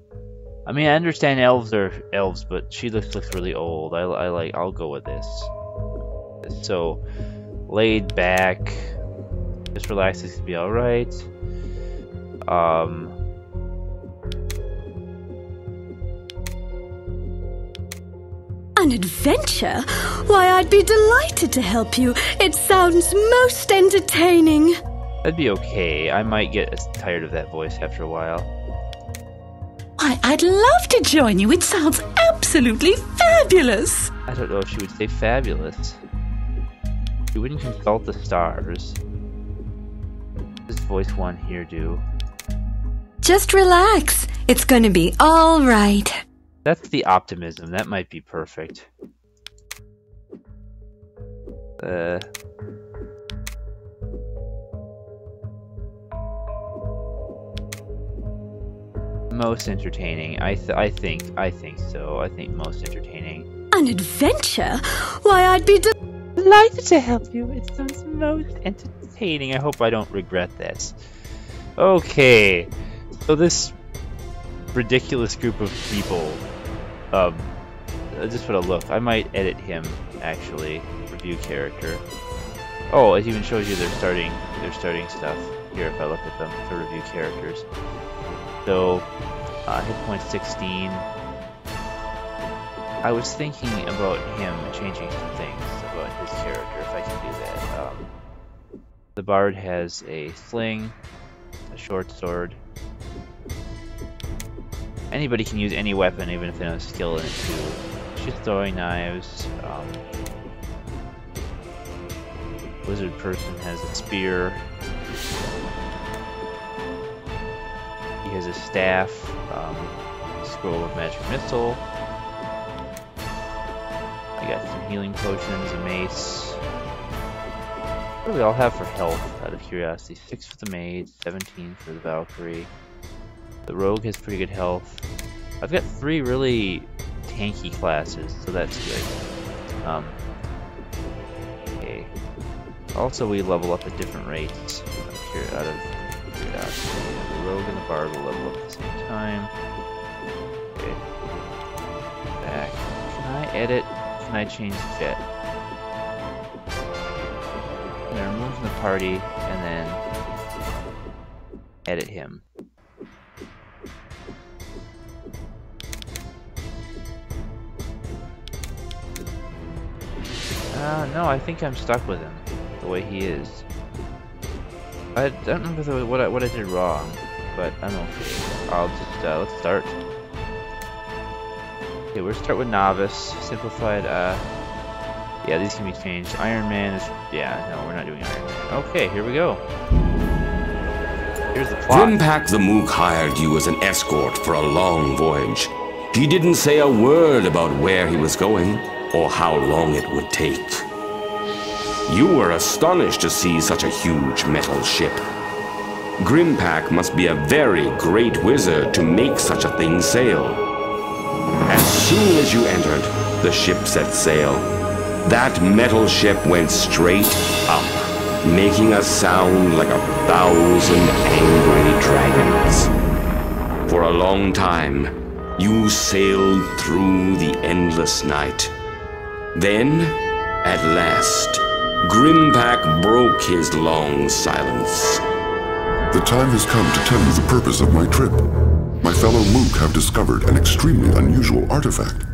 A: I mean, I understand elves are elves, but she looks really old. I'll go with this. So laid back, just relax. This could be all right.
G: An adventure? Why, I'd be delighted to help you. It sounds most entertaining.
A: That'd be okay. I might get tired of that voice after a while.
M: Why, I'd love to join you. It sounds absolutely fabulous.
A: I don't know if she would say fabulous. She wouldn't consult the stars. What does voice one here do?
G: Just relax. It's going to be all right.
A: That's the optimism. That might be perfect. Most entertaining. I think so. I think most entertaining.
G: An adventure? Why, I'd be
A: delighted to help you. It sounds most entertaining. I hope I don't regret this. Okay, so this ridiculous group of people. Just for a look. I might edit him actually. Review character. Oh, it even shows you their starting stuff here if I look at them for review characters. So, hit point 16. I was thinking about him changing some things about his character, if I can do that. The bard has a sling, a short sword. Anybody can use any weapon, even if they don't have skill in it too. She's throwing knives. Wizard person has a spear. He has a staff, scroll of magic missile. I got some healing potions, a mace. What do we all have for health, out of curiosity? 6 for the maid, 17 for the Valkyrie. The rogue has pretty good health. I've got 3 really tanky classes, so that's good. Okay. Also, we level up at different rates out of curiosity. The rogue and the bard will level up at the same time. Okay. Back. Can I edit? Can I change fit? I'm gonna remove from the party and then edit him. No, I think I'm stuck with him the way he is. I don't remember what I did wrong, but I'm okay. I'll just let's start. Okay, we'll start with novice, simplified. Yeah, these can be changed. Iron Man is no, we're not doing Iron Man. Okay, here we go. Here's the plot.
F: Grimpak the Mook hired you as an escort for a long voyage. He didn't say a word about where he was going or how long it would take. You were astonished to see such a huge metal ship. Grimpak must be a very great wizard to make such a thing sail. As soon as you entered, the ship set sail. That metal ship went straight up, making a sound like 1,000 angry dragons. For a long time, You sailed through the endless night. Then, at last, Grimpack broke his long silence.
B: The time has come to tell you the purpose of my trip. My fellow Mook have discovered an extremely unusual artifact.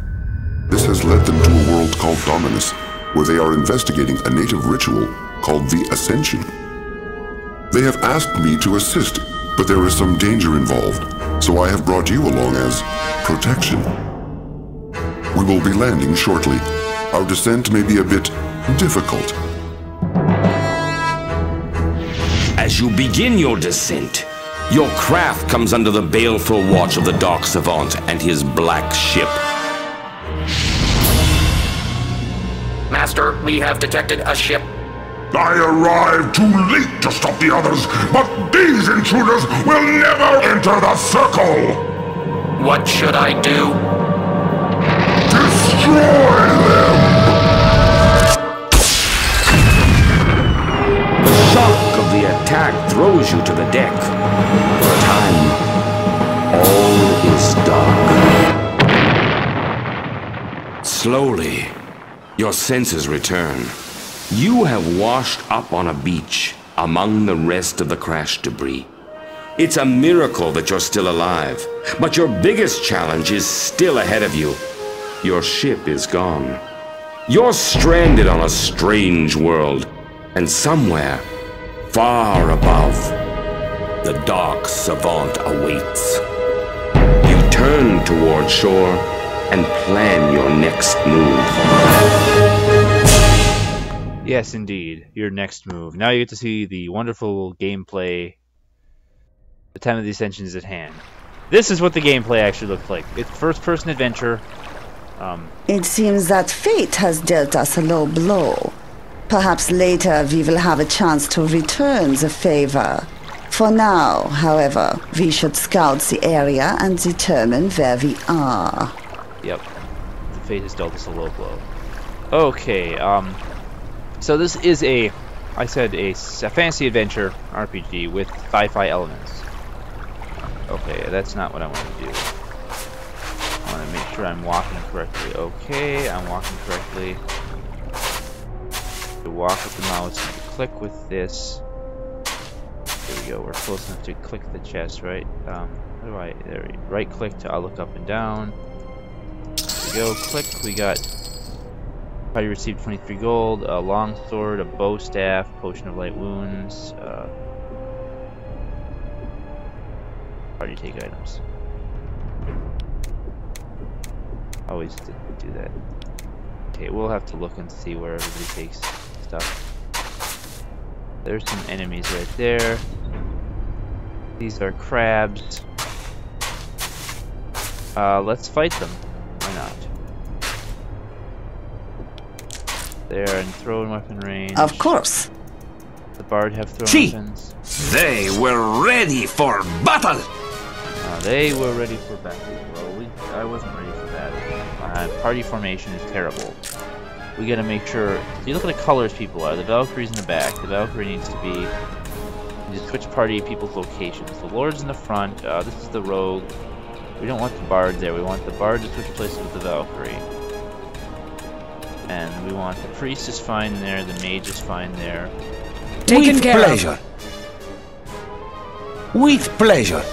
B: This has led them to a world called Dominus, where they are investigating a native ritual called the Ascension. They have asked me to assist, but there is some danger involved, so I have brought you along as protection. We will be landing shortly. Our descent may be a bit difficult.
F: As you begin your descent, your craft comes under the baleful watch of the Dark Savant and his black ship.
N: Master, we have detected a ship.
B: I arrived too late to stop the others, but these intruders will never enter the circle!
N: What should I do?
B: Destroy them!
F: The shock of the attack throws you to the deck. For a time, all is dark. Slowly, your senses return. You have washed up on a beach among the rest of the crash debris. It's a miracle that you're still alive, but your biggest challenge is still ahead of you. Your ship is gone. You're stranded on a strange world, and somewhere, far above, the Dark Savant awaits. You turn toward shore and plan your next move.
A: Yes, indeed. Your next move. Now you get to see the wonderful gameplay. The time of the Ascension is at hand. This is what the gameplay actually looks like. It's first-person adventure.
J: It seems that fate has dealt us a low blow. Perhaps later we will have a chance to return the favor. For now, however, we should scout the area and determine where we are.
A: Yep. The fate has dealt us a low blow. Okay, so this is a fantasy adventure RPG with sci-fi elements. Okay, that's not what I want to do. I want to make sure I'm walking correctly. Okay, I'm walking correctly. To walk with the mouse, and click with this. There we go. We're close enough to click the chest, right? How do I? There. Right click to look up and down. There we go. Click. We got. Party received 23 gold, a long sword, a bow staff, potion of light wounds. Party take items. Always do that. Okay, we'll have to look and see where everybody takes stuff. There's some enemies right there. These are crabs. Let's fight them. Why not? They're in throwing weapon range.
J: Of course.
A: The bard have throwing weapons.
L: They were ready for battle!
A: They were ready for battle. Well, I wasn't ready for battle. Party formation is terrible. We gotta make sure. So you look at the colors people are. The Valkyrie's in the back. The Valkyrie needs to be. You just switch party people's locations. The Lord's in the front. This is the rogue. We don't want the bard there. We want the bard to switch places with the Valkyrie. And we want the priest is fine there. The mage is fine there.
L: With pleasure. With pleasure.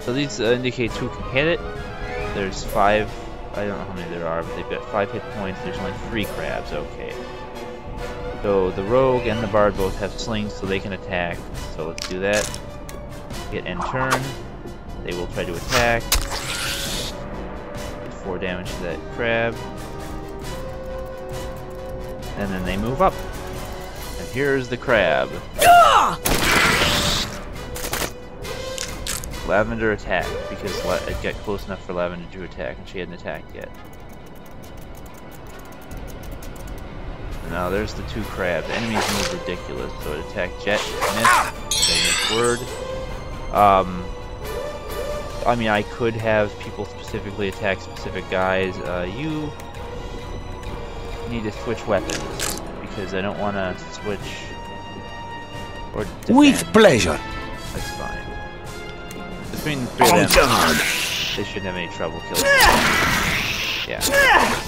A: So these indicates who can hit it. There's 5. I don't know how many there are, but they've got 5 hit points. There's only 3 crabs. Okay. So the rogue and the bard both have slings, so they can attack. So let's do that. Hit and turn. They will try to attack. 4 damage to that crab. And then they move up. And here's the crab. Lavender attacked because it got close enough for Lavender to attack, and she hadn't attacked yet. And now there's the 2 crabs. The enemies move ridiculous, so it attacked Jet, missed, word. I mean, I could have people specifically attack specific guys. You need to switch weapons because I don't want to switch or defend.
L: With pleasure.
A: That's fine. Between the 3 of them, They shouldn't have any trouble killing him. Yeah.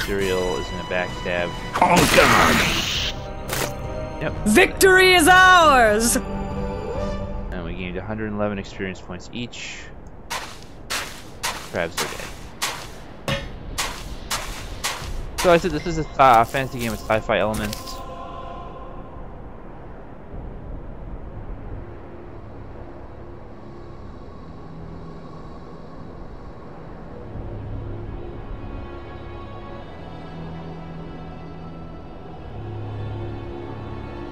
A: Serial is gonna backstab.
D: Oh God!
A: Yep.
H: Victory is ours!
A: And we gained 111 experience points each. Crabs are dead. So I said this is a fantasy game with sci-fi elements.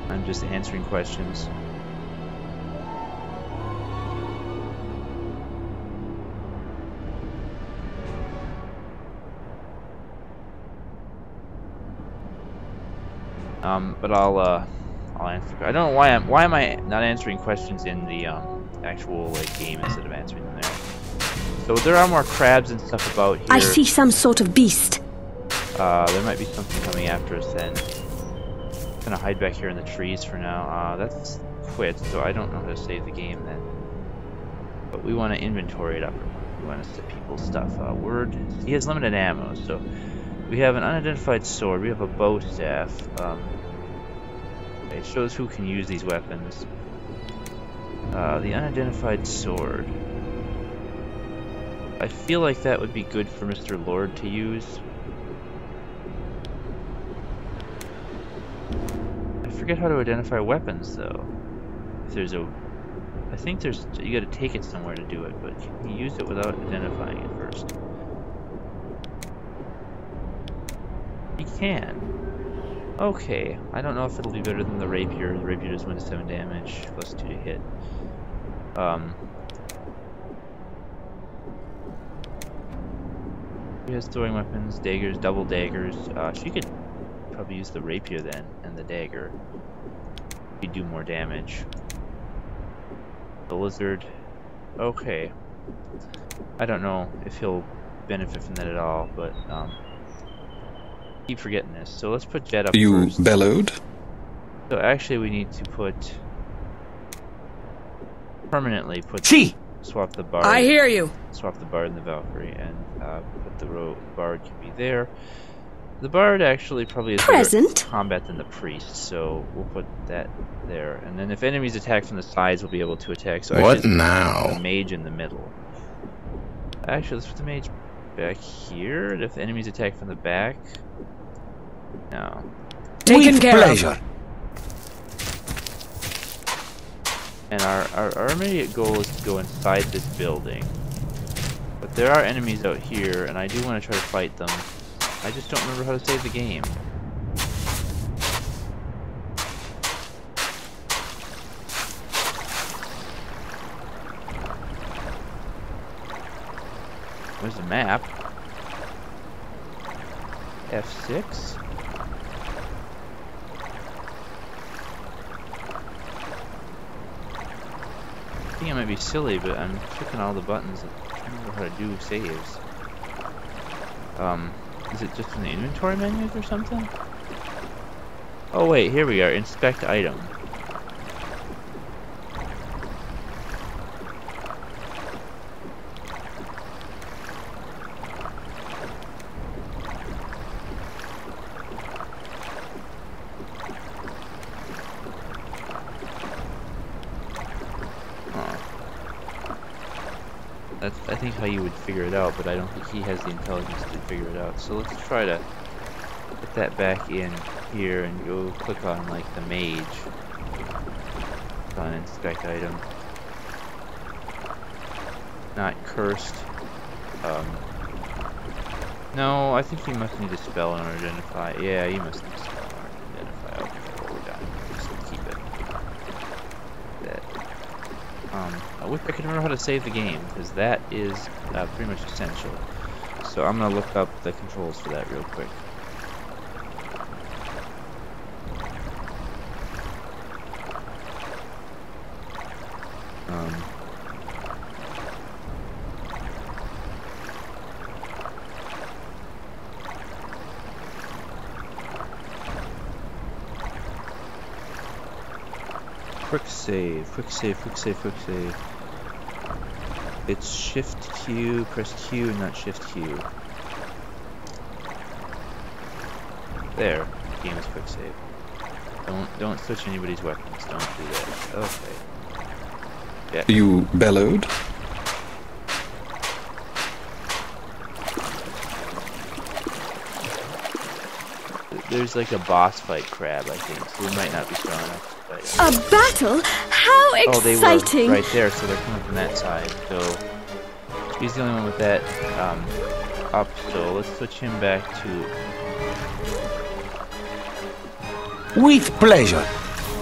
A: I'm just answering questions. But I'll answer. I don't know why am I not answering questions in the actual like game instead of answering them there. So there are more crabs and stuff about here.
G: I see some sort of beast.
A: There might be something coming after us then. I'm gonna hide back here in the trees for now. That's quit, so I don't know how to save the game then. But we want to inventory it up. We want to set people's stuff. Word. He has limited ammo, so we have an unidentified sword. We have a bow staff. It shows who can use these weapons. The unidentified sword. I feel like that would be good for Mr. Lord to use. I forget how to identify weapons though. If there's a, I think there's, you gotta take it somewhere to do it, but can you use it without identifying it first? You can. Okay, I don't know if it'll be better than the rapier. The rapier does 1 to 7 damage, plus 2 to hit. She has throwing weapons, daggers, double daggers. She could probably use the rapier then, and the dagger. She'd do more damage. The lizard. Okay. I don't know if he'll benefit from that at all, but keep forgetting this. So let's put Jet up first.
D: You bellowed?
A: So actually we need to put permanently put swap the bard.
H: I hear you.
A: Swap the bard and the Valkyrie, and put the bard can be there. The bard actually probably is better at combat than the priest, so we'll put that there. And then if enemies attack from the sides, we'll be able to attack. So
D: what now?
A: The mage in the middle. Actually, let's put the mage back here. And if the enemies attack from the back, no.
H: Taken care of.
A: And our immediate goal is to go inside this building. But there are enemies out here, and I do want to try to fight them. I just don't remember how to save the game. There's a map. F6. I think I might be silly, but I'm clicking all the buttons. I don't remember how to do saves. Is it just in the inventory menus or something? Oh wait, here we are. Inspect item. That's, I think, how you would figure it out, but I don't think he has the intelligence to figure it out. So let's try to put that back in here and go click on, like, the mage. Click on inspect item. Not cursed. No, I think you must need a spell in order to identify. Yeah, you must need a spell in order to identify. Okay, well, we're done. Just keep it. That. I wish I could remember how to save the game, because that is pretty much essential. So I'm going to look up the controls for that real quick. Quick save, quick save, quick save, quick save. It's Shift Q, press Q, not Shift Q. There. Game is quick save. Don't switch anybody's weapons. Don't do that. Okay. Yeah.
D: You bellowed?
A: There's like a boss fight crab, I think, so we might not be strong enough to fight.
G: A battle? How exciting!
A: Oh, they were right there, so they're coming from that side. So he's the only one with that up. So let's switch him back to.
L: With pleasure.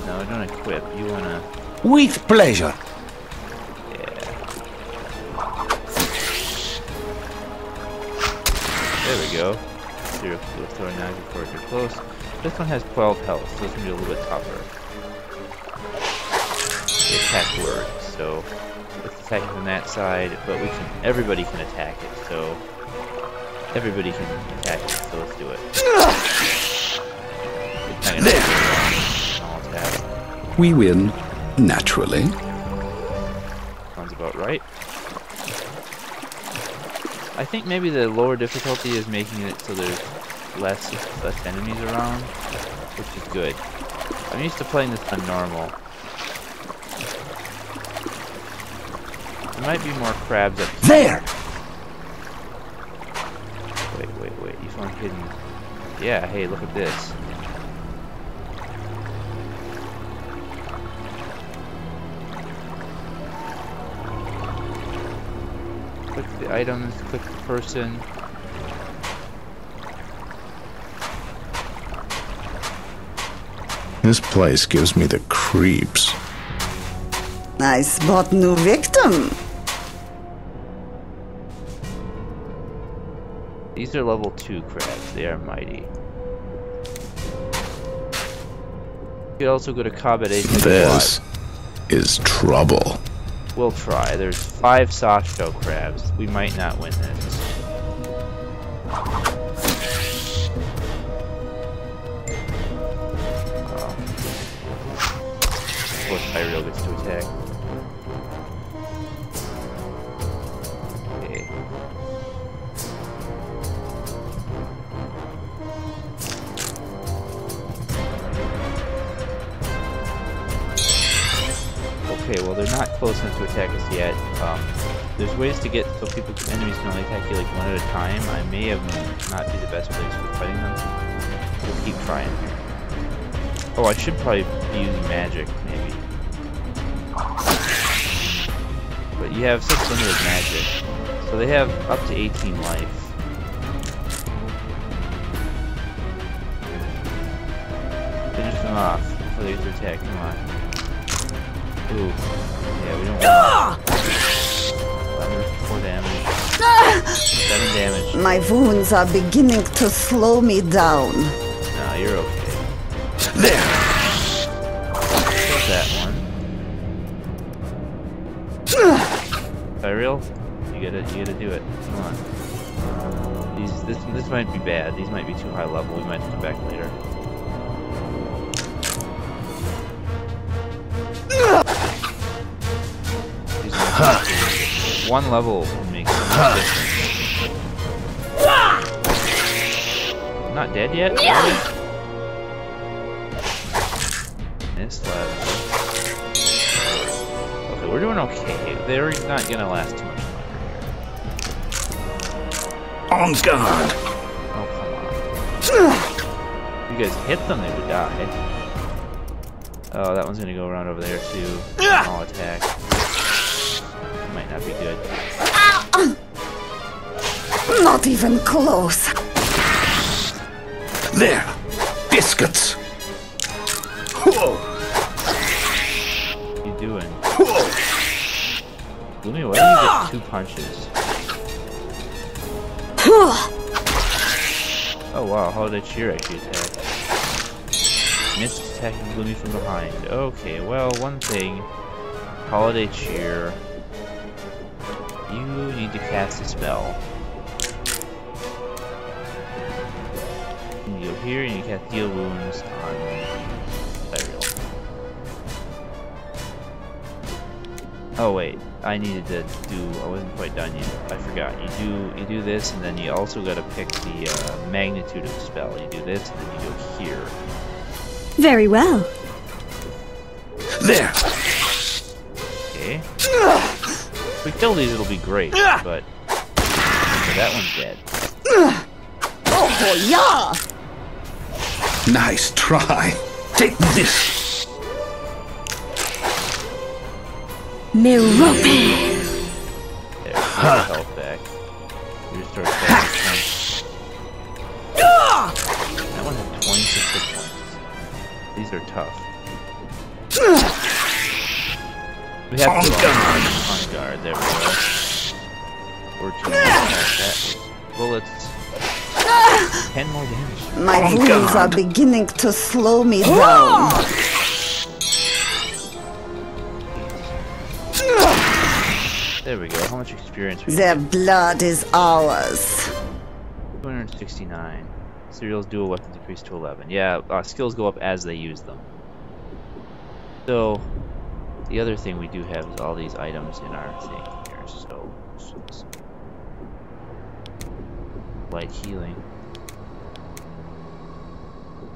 A: No, don't equip. You wanna.
L: With pleasure.
A: Yeah. There we go. Zero throwing knives before you're close. This one has 12 health, so it's gonna be a little bit tougher. The attack works, so let's attack it from that side, but everybody can attack it, so everybody can attack it, so let's do it.
D: We win, naturally.
A: Sounds about right. I think maybe the lower difficulty is making it so there's less enemies around, which is good. I'm used to playing this on normal. There might be more crabs up
L: there.
A: Wait. He's one hidden. Yeah, hey, look at this. Click the items, click the person.
E: This place gives me the creeps.
J: I spot new victim.
A: These are level 2 crabs. They are mighty. You could also go to combat agent.
E: This is trouble.
A: We'll try. There's 5 soft shell crabs. We might not win this. Of course, Tyrell gets to attack. Okay. Okay, well they're not close enough to attack us yet. There's ways to get so enemies can only attack you like one at a time. I may have not be the best place for fighting them. Let's keep trying. Oh, I should probably be using magic, maybe. But you have such limited magic. So they have up to 18 life. Finish them off before they get to attack. Come on. Ooh. Yeah, we don't want 4 damage. 7 damage.
J: My wounds are beginning to slow me down.
A: No, you're okay.
L: There.
A: There's that one. Tyrell, you gotta do it. Come on. This might be bad. These might be too high level. We might have to come back later. One level can make so much difference. Not dead yet? Really? This level. Okay, we're doing okay. They're not gonna last too much longer here.
L: On guard.
A: Oh, come on. If you guys hit them, they would die. Oh, that one's gonna go around over there too. Small attack. Might not be good.
J: Not even close.
L: There. Biscuits. Whoa.
A: What are you doing? Gloomy, why do you get 2 punches? Oh wow, Holiday Cheer actually attacked. Missed attacking Gloomy from behind. Okay, well, one thing. Holiday Cheer. You need to cast a spell. You go here and you cast Heal Wounds on Tyrell. Oh wait, I needed to do. I wasn't quite done yet. I forgot. You do this, and then you also got to pick the magnitude of the spell. You do this, and then you go here.
G: Very well.
L: There.
A: Okay. If we kill these, it'll be great. But okay, that one's dead.
J: Oh yeah!
D: Nice try. Take this.
G: Mirope.
A: There, health back. Restore status. That one had 26 hit points. These are tough. We have to go on guard. There we go. Bullets. 10 more damage.
J: My wounds are beginning to slow me down.
A: There we go. How much experience we
J: Their
A: get?
J: blood is ours.
A: 269. Cereal's dual weapons increase to 11. Yeah, skills go up as they use them. So, the other thing we do have is all these items in our thing here. So light healing.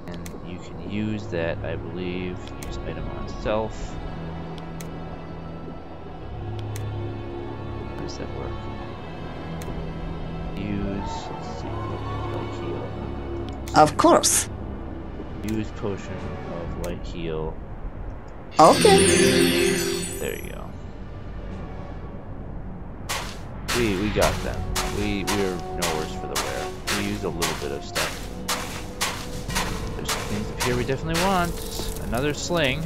A: And you can use that, I believe. Use item on self. How does that work? Use, let's see, light heal.
J: Of course.
A: Use potion of light heal.
J: Okay.
A: There you go. We got them. We're no worse for the wear. We used a little bit of stuff. There's some things up here we definitely want. Another sling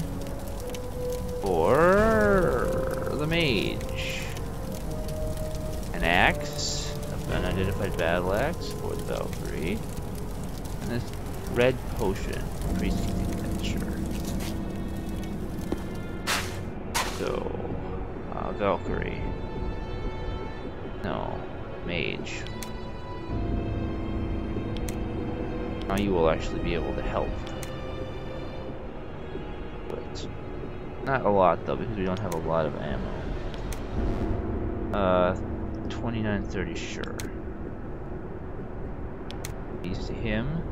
A: for the mage. An axe, an unidentified battle axe for the Valkyrie, and this red potion increasing adventure. So, Valkyrie. No, mage. Now you will actually be able to help. But not a lot though, because we don't have a lot of ammo. 2930, sure. These to him.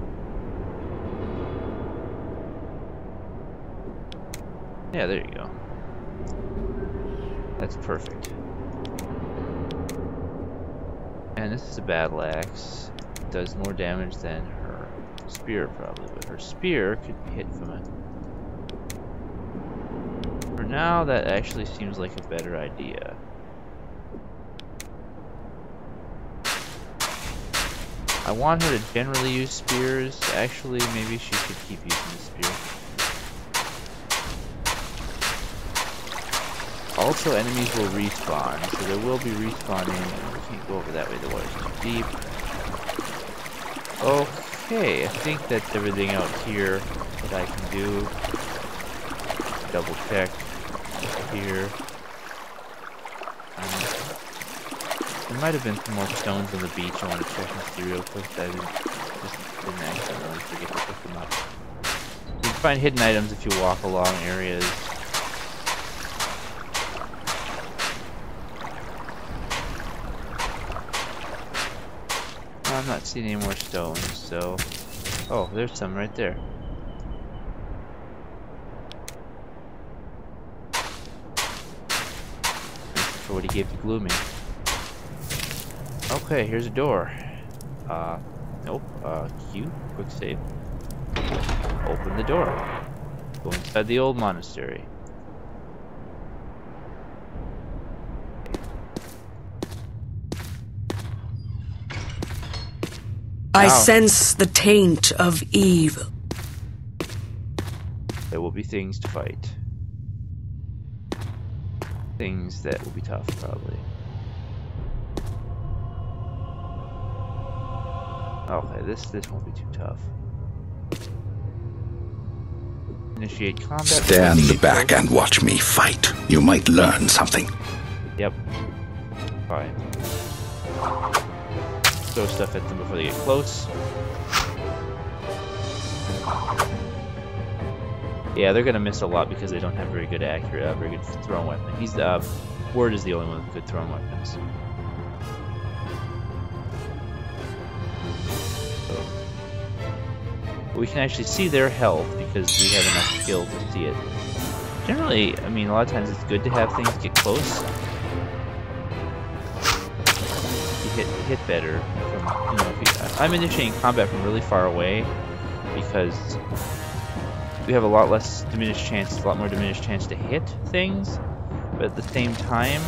A: Yeah, there you go. That's perfect. And this is a battle axe. It does more damage than her spear probably, but her spear could be hit from it. For now, that actually seems like a better idea. I want her to generally use spears. Actually, maybe she should keep using the spear. Also, enemies will respawn, so there will be respawning. We can't go over that way, the water's too deep. Okay, I think that's everything out here that I can do. Double check here. There might have been some more stones on the beach. I want to check and see real quick. I just didn't accidentally forget to pick them up. You can find hidden items if you walk along areas. I'm not seeing any more stones, so... Oh, there's some right there. For what he gave to Gloomy. Okay, here's a door. Nope. Q, quick save. Open the door. Go inside the old monastery.
H: I sense the taint of evil.
A: There will be things to fight. Things that will be tough, probably. Okay, this won't be too tough. Initiate combat.
D: Stand back and watch me fight. You might learn something.
A: Yep. Fine. Throw stuff at them before they get close. Yeah, they're gonna miss a lot because they don't have very good accurate, very good thrown weapon. He's Ward is the only one with good throwing weapons. But we can actually see their health because we have enough skill to see it. Generally, I mean, a lot of times it's good to have things get close. You hit better. From, I'm initiating combat from really far away because we have a lot more diminished chance to hit things. But at the same time,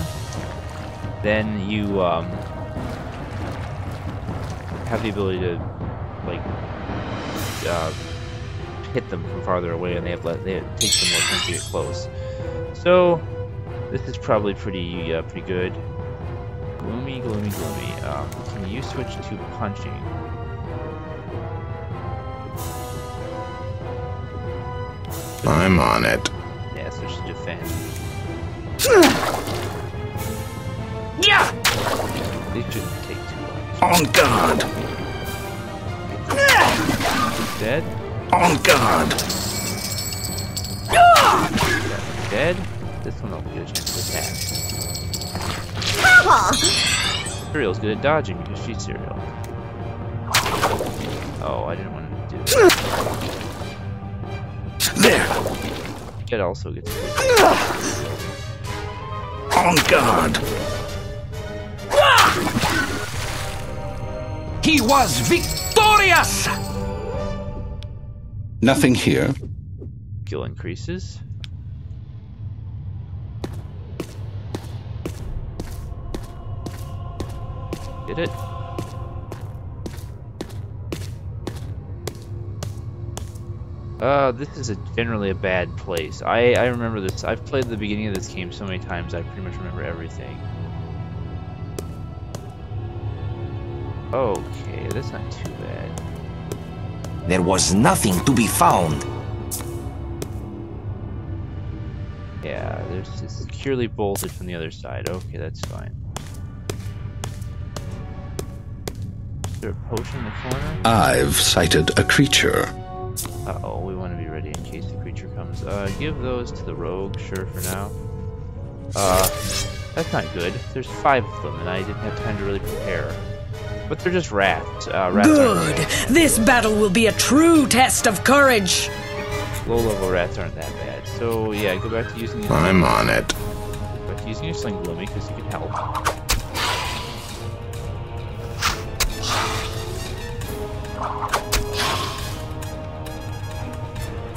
A: then you have the ability to like hit them from farther away, and it takes them more time to get close. So this is probably pretty good. Gloomy. Can you switch to punching?
E: I'm on it.
A: Yeah, switch to defense.
L: Yeah!
A: They shouldn't take too long.
D: On guard!
A: Dead?
D: On guard!
A: Dead? This one will get a chance to attack. Cereal's good at dodging because she's Cereal. Oh, I didn't want to do that.
D: There!
A: It also gets good.
D: On guard!
L: He was victorious!
D: Nothing here.
A: Skill increases. Did it? This is generally a bad place. I remember this. I've played the beginning of this game so many times, I pretty much remember everything. Okay, that's not too bad.
L: There was nothing to be found.
A: Yeah, it's securely bolted from the other side. Okay, that's fine. Is there a potion in the corner?
D: I've sighted a creature.
A: Uh-oh, we want to be ready in case the creature comes. Give those to the rogue, sure, for now. That's not good. There's 5 of them, and I didn't have time to really prepare. But they're just rats.
H: Good! This battle will be a true test of courage!
A: Low-level rats aren't that bad. So, yeah, go back to using your
E: I'm on it.
A: Go back to using your sling gloomy, because you can help.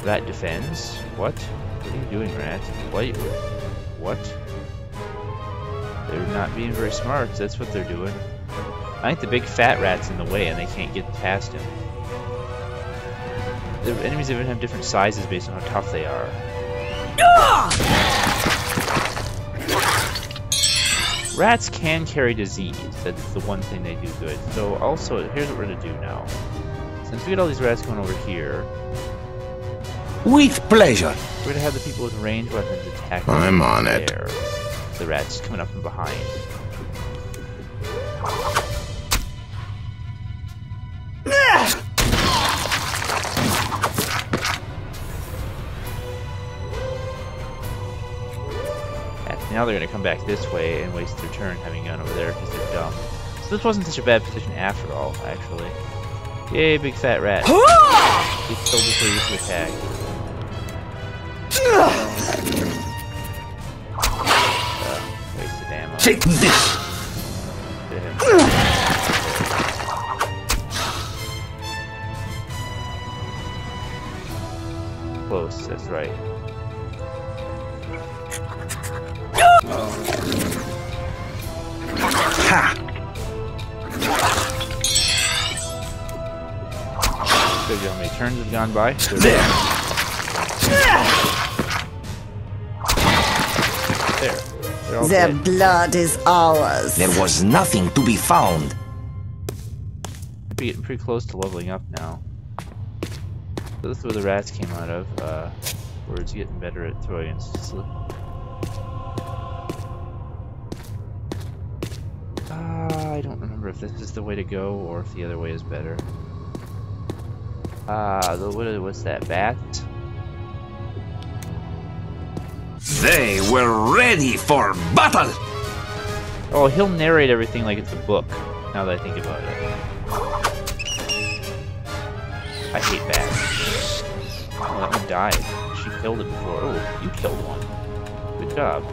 A: Rat defends. What? What are you doing, rat? What? They're not being very smart. That's what they're doing. I think the big fat rat's in the way and they can't get past him. The enemies even have different sizes based on how tough they are. Rats can carry disease. That's the one thing they do good. So also, here's what we're going to do now. Since we got all these rats going over here,
L: with pleasure.
A: we're going to have the people with ranged weapons attack.
E: I'm on it.
A: There. The rats coming up from behind. Now they're going to come back this way and waste their turn having gone over there because they're dumb. So this wasn't such a bad position after all, actually. Yay, big fat rat. He's killed before he used to attack. Wasted ammo.
D: Take this!
A: Close, that's right.
D: Ha!
A: So how many turns have gone by?
D: There!
A: There. They're all
J: Their
A: dead.
J: blood is ours.
L: There was nothing to be found.
A: We're getting pretty close to leveling up now. So this is where the rats came out of. Word's getting better at throwing and slip. I don't remember if this is the way to go or if the other way is better. What's that? Bat?
O: They were ready for battle!
A: Oh, he'll narrate everything like it's a book, now that I think about it. I hate bats. Oh, that one died. She killed it before. Oh, you killed one. Good job.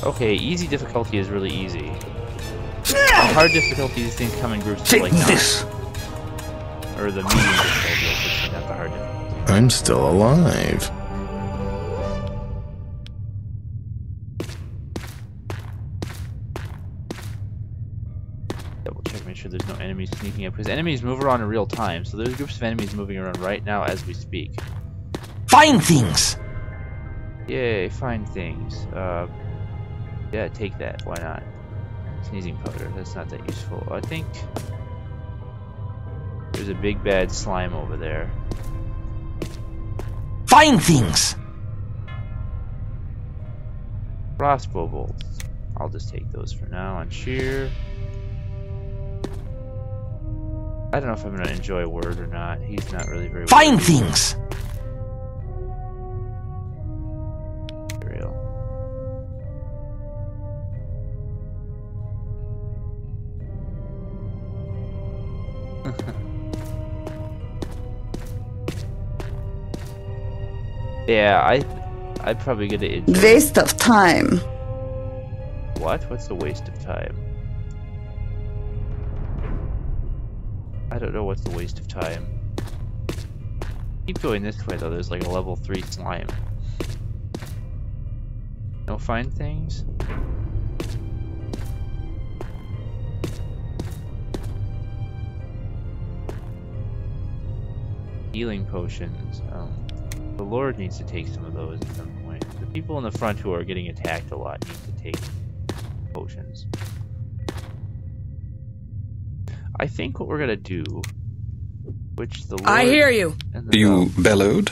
A: Okay, easy difficulty is really easy. On hard difficulty, these things come in groups of like this. Or the medium difficulty, not the hard difficulty.
E: I'm still alive.
A: Double check, make sure there's no enemies sneaking up, because enemies move around in real time, so there's groups of enemies moving around right now as we speak.
O: Find things!
A: Yay, find things. Yeah, take that, why not? Sneezing powder, that's not that useful. I think there's a big bad slime over there.
O: Find things!
A: Crossbow bolts. I'll just take those for now on sheer. I don't know if I'm gonna enjoy Word or not. He's not really very
O: Find things!
A: Real. Yeah, I'd probably get it.
J: Waste of time.
A: What? What's the waste of time? I don't know what's the waste of time. Keep going this way though, there's like a level 3 slime. No find things? Healing potions. The Lord needs to take some of those at some point. The people in the front who are getting attacked a lot need to take potions. I think what we're gonna do, which the Lord
H: I hear you.
D: You bellowed?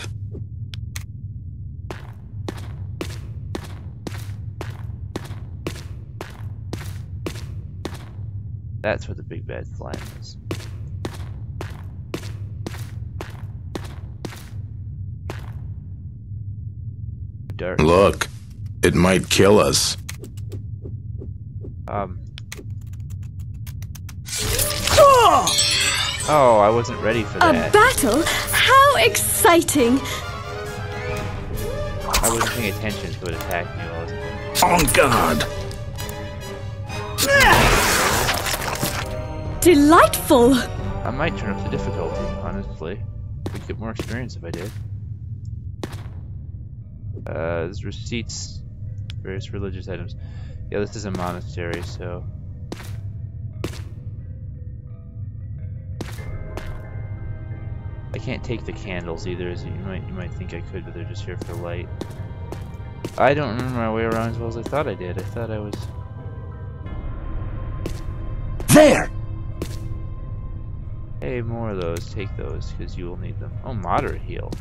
A: That's what the big bad slime is. Dark.
E: Look, it might kill us.
A: Oh, I wasn't ready for that.
G: A battle? How exciting!
A: I wasn't paying attention to it attack me while I was
O: On guard!
G: Delightful!
A: I might turn up the difficulty, honestly. We'd get more experience if I did. There's receipts, various religious items. Yeah, this is a monastery, so... I can't take the candles either, as you might think I could, but they're just here for light. I don't remember my way around as well as I thought I did. I thought I was...
O: There!
A: Hey, more of those. Take those, because you will need them. Oh, moderate heal.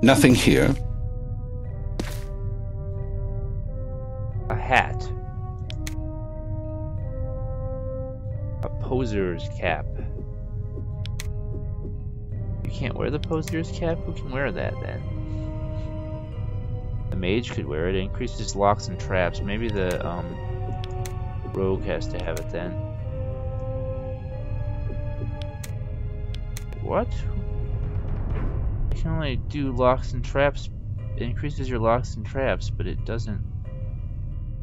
D: Nothing here.
A: A hat. A poser's cap. You can't wear the poser's cap? Who can wear that then? The mage could wear it. It increases locks and traps. Maybe the rogue has to have it then. What? You can only do locks and traps. It increases your locks and traps, but it doesn't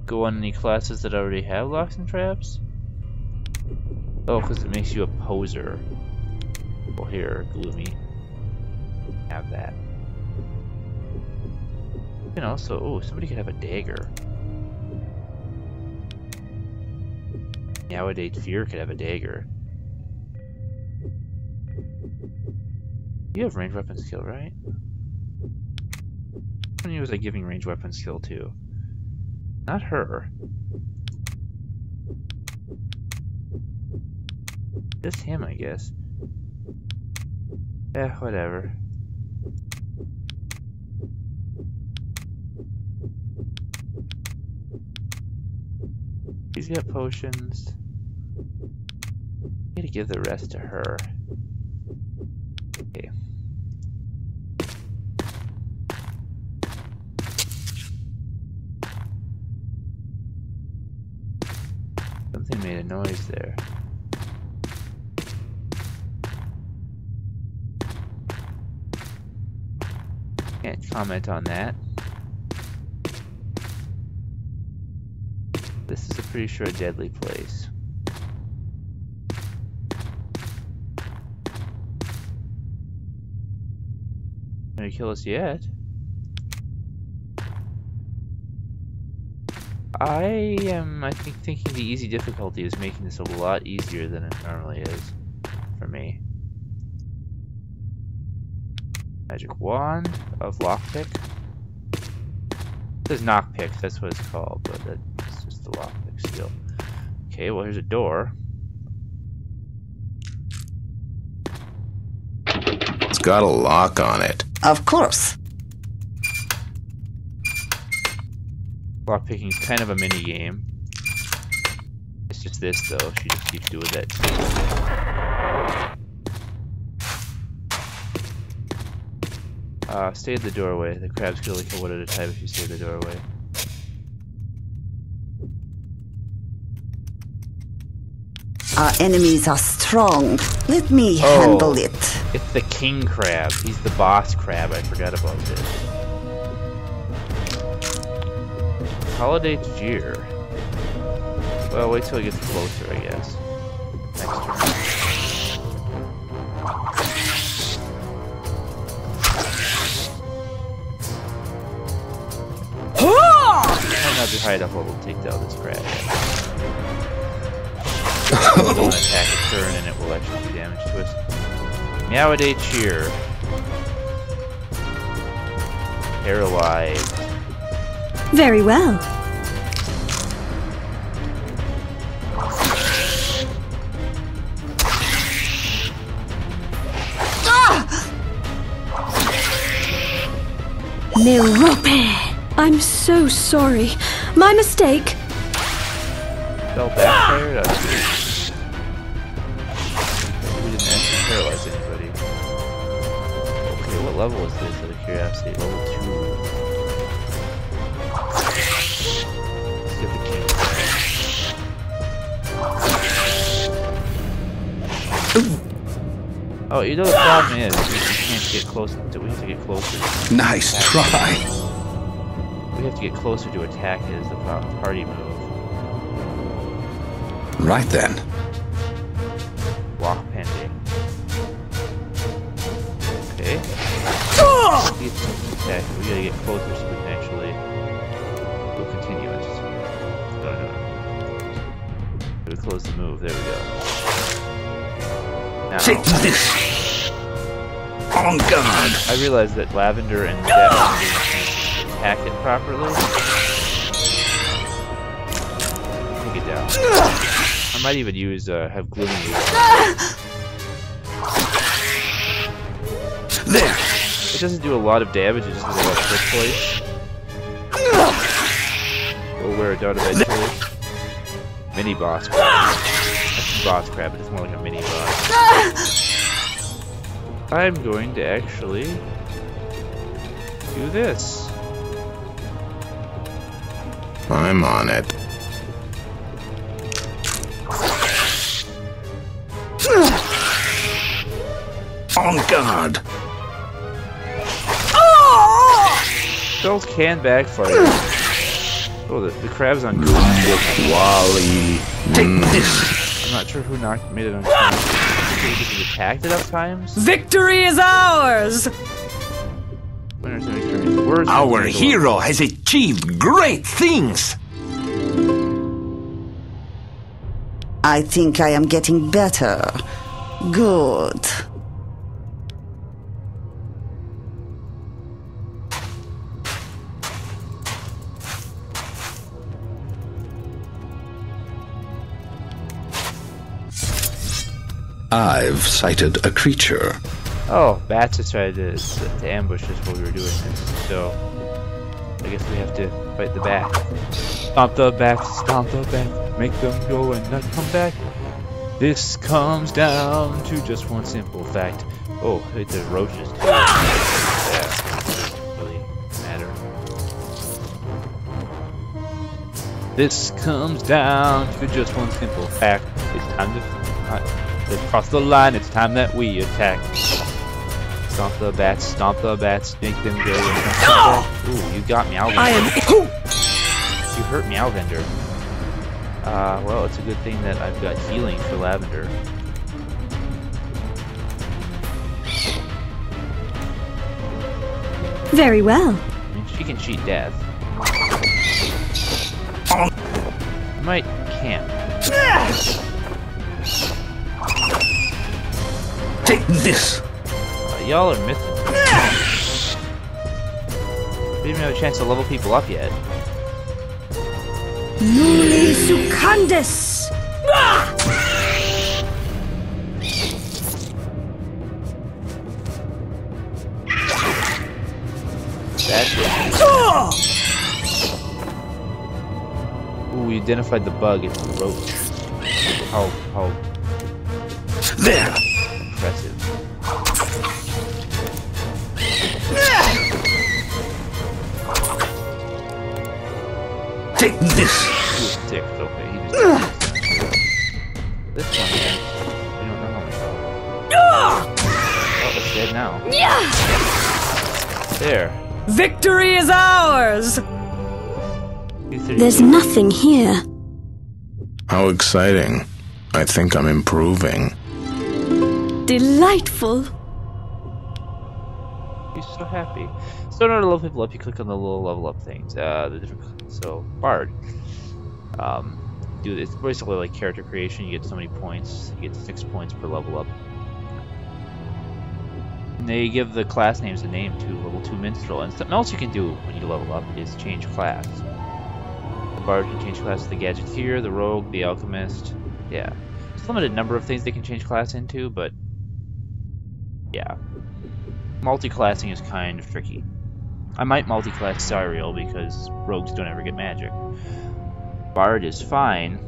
A: go on any classes that already have locks and traps? Oh, because it makes you a poser. Well, here, Gloomy. Have that. You can also... Oh, somebody could have a dagger. Nowadays, Fear could have a dagger. You have range weapon skill, right? How many was I giving range weapon skill to? Not her. Just him, I guess. Yeah, whatever. He's got potions. I'm gonna give the rest to her. Okay. Something made a noise there. Can't comment on that. This is a pretty sure a deadly place. Gonna kill us yet? I think thinking the easy difficulty is making this a lot easier than it normally is for me. Magic wand of lockpick. It says knockpick, that's what it's called, but that's just the lockpick still. Okay, well here's a door.
E: It's got a lock on it.
J: Of course.
A: Lockpicking is kind of a mini game. It's just this though. She just keeps doing that. Stay at the doorway. The crabs can only kill one at a time if you stay at the doorway.
J: Our enemies are strong. Let me handle it.
A: It's the king crab. He's the boss crab. I forgot about this. Holiday Jeer. Well, wait till he gets closer, I guess. Next turn. Might not be high enough level to take down this crab. One attack a turn and it will actually do damage to us. Meowaday Cheer. Paralyzed.
G: Very well. Mirope! I'm so sorry. My mistake.
A: Fell backfired? We didn't actually paralyze anybody. Okay, what level is this out of curiosity? Level 2. Let's get the king. Oh, you know the problem is we can't get close to we have to get closer.
D: Nice try.
A: We have to get closer to attack it as the party move.
D: Right then.
A: Walk pending. Okay. Attack. We gotta get closer so we can actually go continuous. No. We close the move. There we go. Now,
O: take this. On guard.
A: I realized that Lavender and that one didn't attack it properly. Take it down. I might even use have gloomy use.
O: There.
A: It doesn't do a lot of damage. It just does a lot of hit points. We'll wear it down eventually. Mini boss crab. That's a boss crab, but it's more like a mini boss. I'm going to actually do this.
E: I'm on it.
O: On guard.
A: Spells can backfire. Oh, the crab's on
E: Wally.
O: Take this.
A: I'm not sure who made it unconscious. Because he attacked enough times?
H: Victory is ours!
A: Winner's victory.
O: Our hero has achieved great things.
J: I think I am getting better. Good.
D: I've sighted a creature.
A: Oh, bats decided to ambush us while we were doing this. So, I guess we have to fight the bat. Stomp the bats, make them go and not come back. This comes down to just one simple fact. Oh, it's the roaches too. Yeah, doesn't really matter. This comes down to just one simple fact. It's time to cross the line. It's time that we attack. Stomp the bats, make them go. Ooh, you got me, Alvender. You hurt me, Alvender. Well, it's a good thing that I've got healing for Lavender.
G: Very well.
A: I mean, she can cheat death. I might camp.
D: Take this!
A: Y'all are missing. We didn't have a chance to level people up yet.
G: Nuli Sucandis!
A: That's it. Ooh, we identified the bug. It's a roach. How
D: there!
A: Impressive.
D: Take this!
A: Six, okay, he just this one, man. We don't know how many go. Oh, it's dead now. There.
H: Victory is ours!
G: There's nothing here.
E: How exciting. I think I'm improving.
G: Delightful.
A: He's so happy. So in order to level people up, you click on the little level up things. The different Bard. It's basically like character creation. You get so many points. You get 6 points per level up. And they give the class names a name too. Level 2 Minstrel. And something else you can do when you level up is change class. The Bard can change class to the Gadgeteer, the Rogue, the Alchemist. Yeah. It's a limited number of things they can change class into, but yeah. Multi-classing is kind of tricky. I might multi-class Cyriel because rogues don't ever get magic. Bard is fine.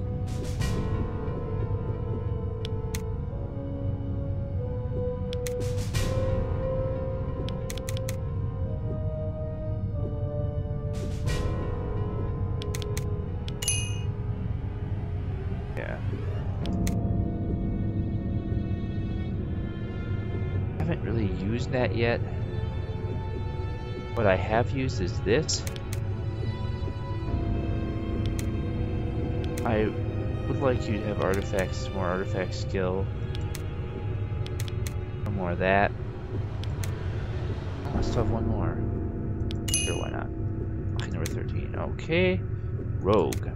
A: Yeah. I haven't really used that yet. What I have used is this. I would like you to have artifacts, more artifact skill. One more of that. I still have one more. Sure, why not? Okay, number 13. Okay. Rogue.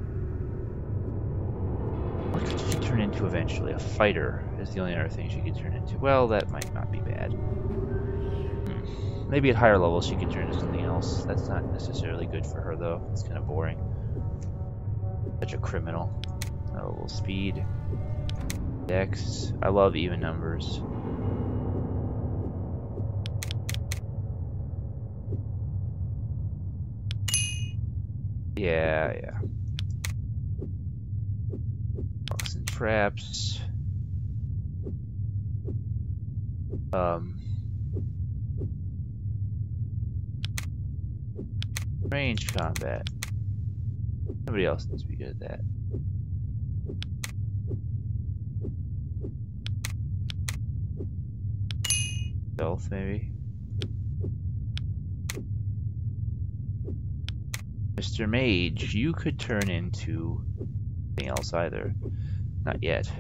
A: What could she turn into eventually? A fighter is the only other thing she could turn into. Well, that might not be bad. Maybe at higher levels she can turn into something else. That's not necessarily good for her though. It's kind of boring. Such a criminal. A little speed. Dex. I love even numbers. Yeah. Rocks and traps. Ranged combat. Somebody else needs to be good at that. Stealth, maybe. Mr. Mage, you could turn into something else either. Not yet.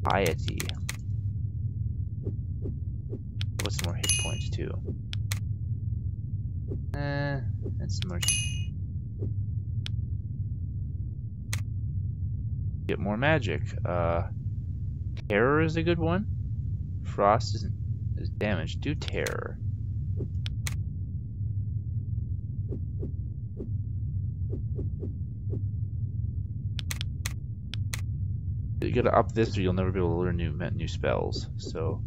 A: Piety. What's some more hit points too? And some more. Get more magic. Terror is a good one. Frost isn't as damage. Do terror. You gotta up this or you'll never be able to learn new spells. So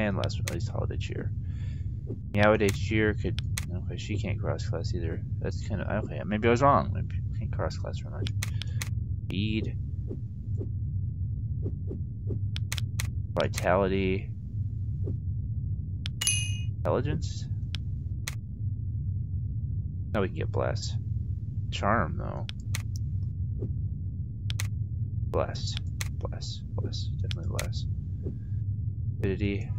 A: And last but not least, holiday cheer. Nowadays cheer could. Okay, she can't cross class either. That's kind of okay. Maybe I was wrong. Maybe people can't cross class very much. Speed, vitality, intelligence. Now we can get bless. Charm though. Bless, definitely bless. Avidity.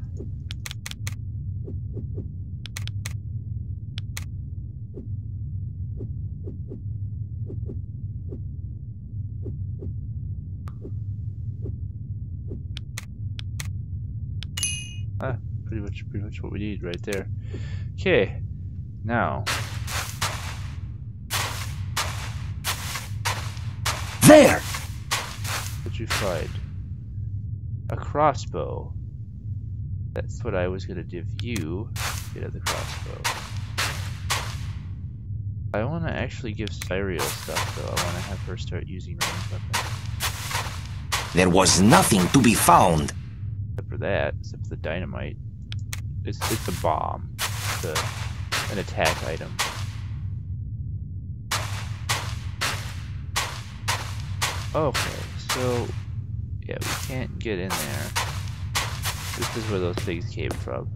A: Pretty much what we need right there. Okay, now.
O: There!
A: What'd you find? A crossbow. That's what I was gonna give you. Get the crossbow. I want to actually give Cyriel stuff though. I want to have her start using ranged weapons.
O: There was nothing to be found.
A: Except for that, except for the dynamite. It's a bomb. It's an attack item. Okay, so yeah, we can't get in there. This is where those things came from.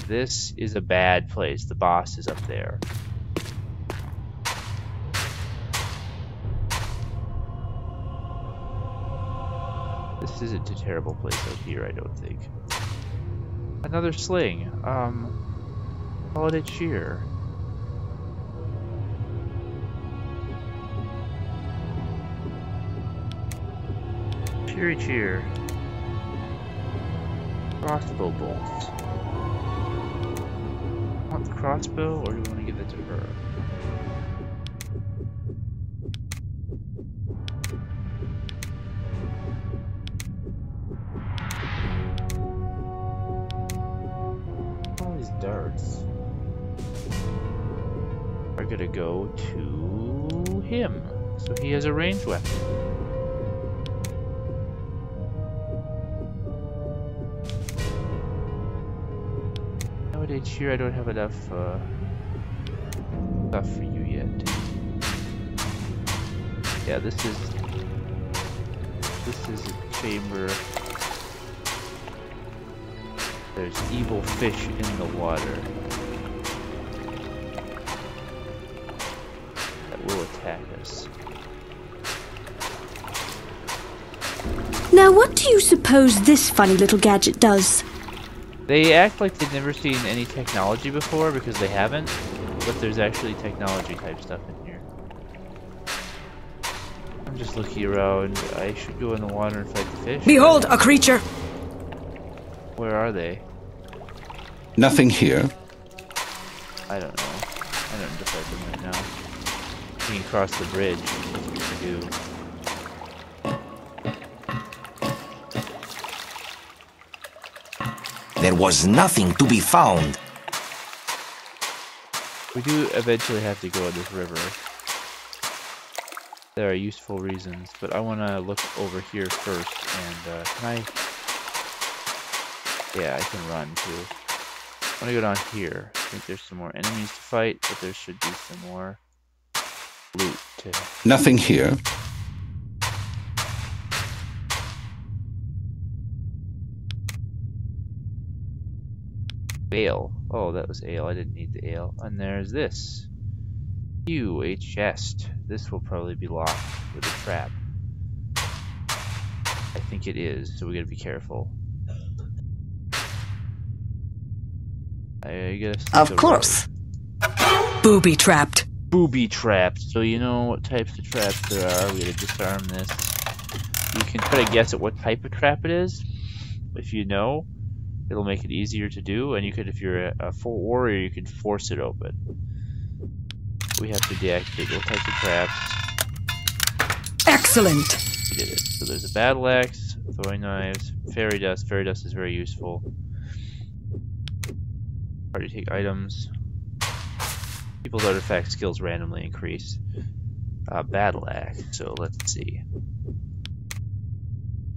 A: This is a bad place. The boss is up there. This isn't a terrible place out here, I don't think. Another sling. Holiday cheer. Cheery cheer. Crossbow bolts. Want the crossbow, or do we want to give it to her? All these darts are gonna go to him, so he has a ranged weapon. Here I don't have enough stuff for you yet. Yeah, this is a chamber. There's evil fish in the water that will attack us.
G: Now, what do you suppose this funny little gadget does?
A: They act like they've never seen any technology before because they haven't, but there's actually technology type stuff in here. I'm just looking around. I should go in the water and fight the fish.
H: Behold, a creature!
A: Where are they?
D: Nothing here.
A: I don't know. I don't know to fight them right now. We can cross the bridge. That's what we can do.
O: There was nothing to be found.
A: We do eventually have to go in this river. There are useful reasons, but I want to look over here first, and can I... Yeah, I can run too. I want to go down here. I think there's some more enemies to fight, but there should be some more loot too.
D: Nothing here.
A: Ale. Oh, that was ale. I didn't need the ale. And there's this. A chest. This will probably be locked with a trap. I think it is, so we gotta be careful. I guess.
J: Of course.
H: Booby trapped.
A: Booby trapped. So you know what types of traps there are. We gotta disarm this. You can try to guess at what type of trap it is. If you know, it'll make it easier to do, and you could, if you're a full warrior, you can force it open. We have to deactivate those types of traps.
H: Excellent!
A: We did it. So there's a battle axe, throwing knives, fairy dust. Fairy dust is very useful. Party take items. People's artifact skills randomly increase. Battle axe. So let's see.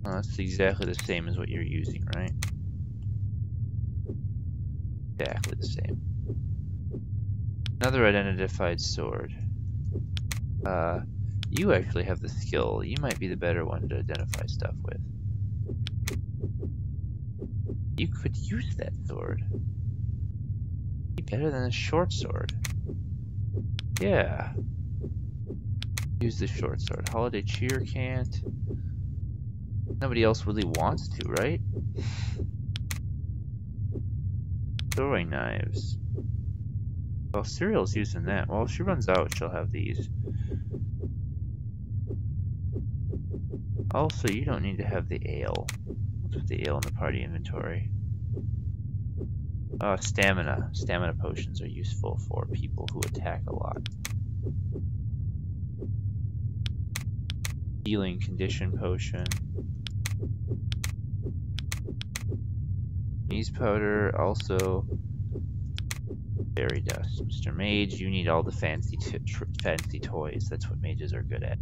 A: That's exactly the same as what you're using, right? Exactly the same. Another identified sword. You actually have the skill. You might be the better one to identify stuff with. You could use that sword. Be better than a short sword. Yeah. Use the short sword. Holiday cheer can't. Nobody else really wants to, right? Throwing knives. Well, Cereal's using that. Well, if she runs out, she'll have these. Also, you don't need to have the ale. Let's put the ale in the party inventory. Stamina. Stamina potions are useful for people who attack a lot. Healing condition potion. Sneeze powder, also fairy dust. Mr. Mage, you need all the fancy toys. That's what mages are good at.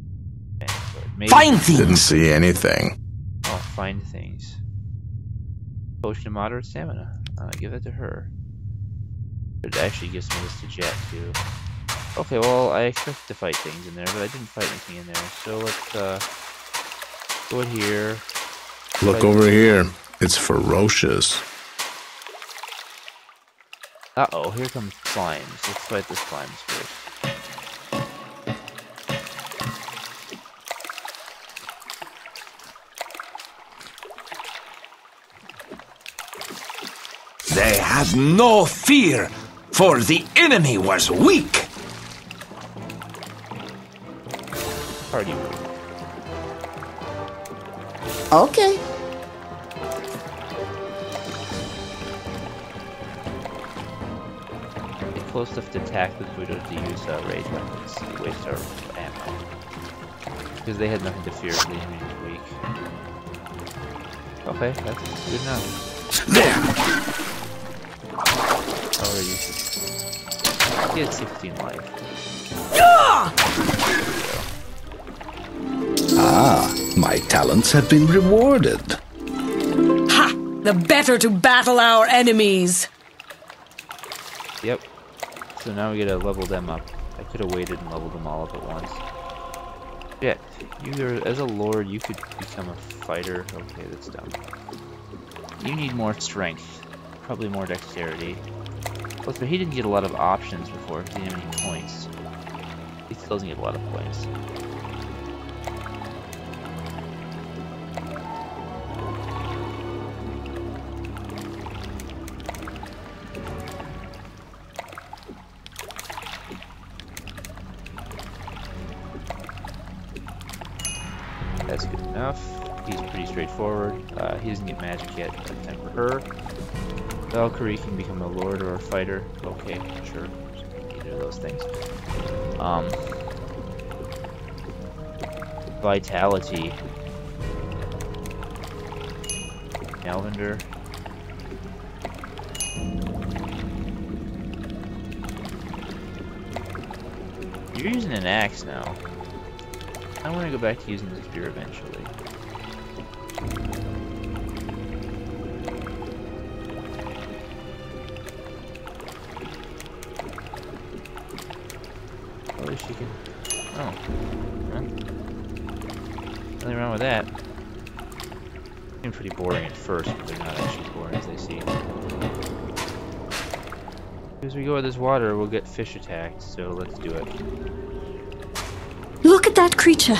O: Find things!
E: Didn't see anything.
A: Oh, find things. Potion of moderate stamina. Give it to her. It actually gives me this to Jet too. Okay, well, I expected to fight things in there, but I didn't fight anything in there. So let's go in here.
E: Look over here. It's ferocious.
A: Uh-oh, here comes slimes. Let's fight the slimes first.
O: They had no fear, for the enemy was weak.
A: Party move.
J: Okay.
A: Get close enough to attack with we don't have to use rage weapons. We waste our ammo. Because they had nothing to fear if the enemy was weak. Okay, that's good enough.
O: There!
A: Already. He had 16 life.
D: Ah, my talents have been rewarded.
H: Ha! The better to battle our enemies.
A: Yep. So now we gotta level them up. I could have waited and leveled them all up at once. Yeah, as a lord, you could become a fighter. Okay, that's dumb. You need more strength. Probably more dexterity. Plus, but he didn't get a lot of options before because he didn't have any points. He still doesn't get a lot of points. That's good enough. He's pretty straightforward. He doesn't get magic yet. That's time for her. Valkyrie can become a lord or a fighter. Okay, sure. Either of those things. Vitality. Alvender. You're using an axe now. I want to go back to using the spear eventually. Oh, she can. Oh. Nothing wrong with that. Seemed pretty boring at first, but they're not actually as boring as they seem. As we go with this water, we'll get fish attacked, so let's do it.
G: Look at that creature.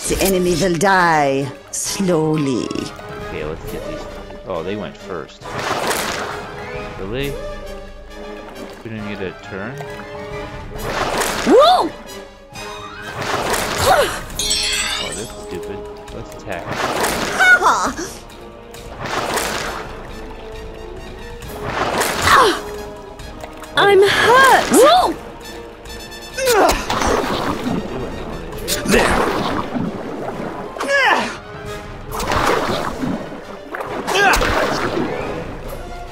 J: The enemy will die slowly.
A: Okay, let's get these. Oh, they went first. Really? We didn't get a turn?
G: Whoa!
A: Oh, that's stupid. Let's attack.
G: I'm hurt! Whoa!
O: There!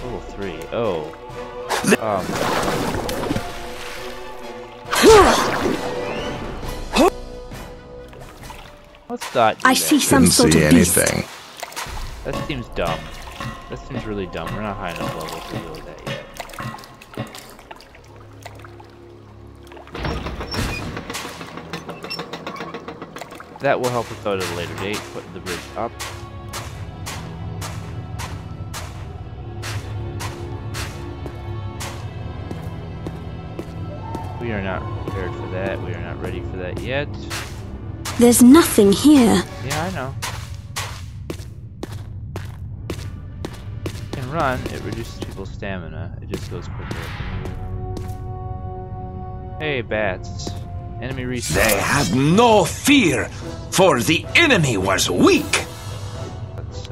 A: Level 3. Oh. Let's not do
H: I
A: that.
H: see some sort of beast.
A: That seems dumb. That seems really dumb. We're not high enough level to deal with that yet. That will help us out at a later date, putting the bridge up. We are not prepared for that. We are not ready for that yet.
G: There's nothing here.
A: Yeah, I know. You can run, it reduces people's stamina. It just goes quicker. Hey, bats. Enemy respawn.
O: They had no fear, for the enemy was weak.
A: Let's,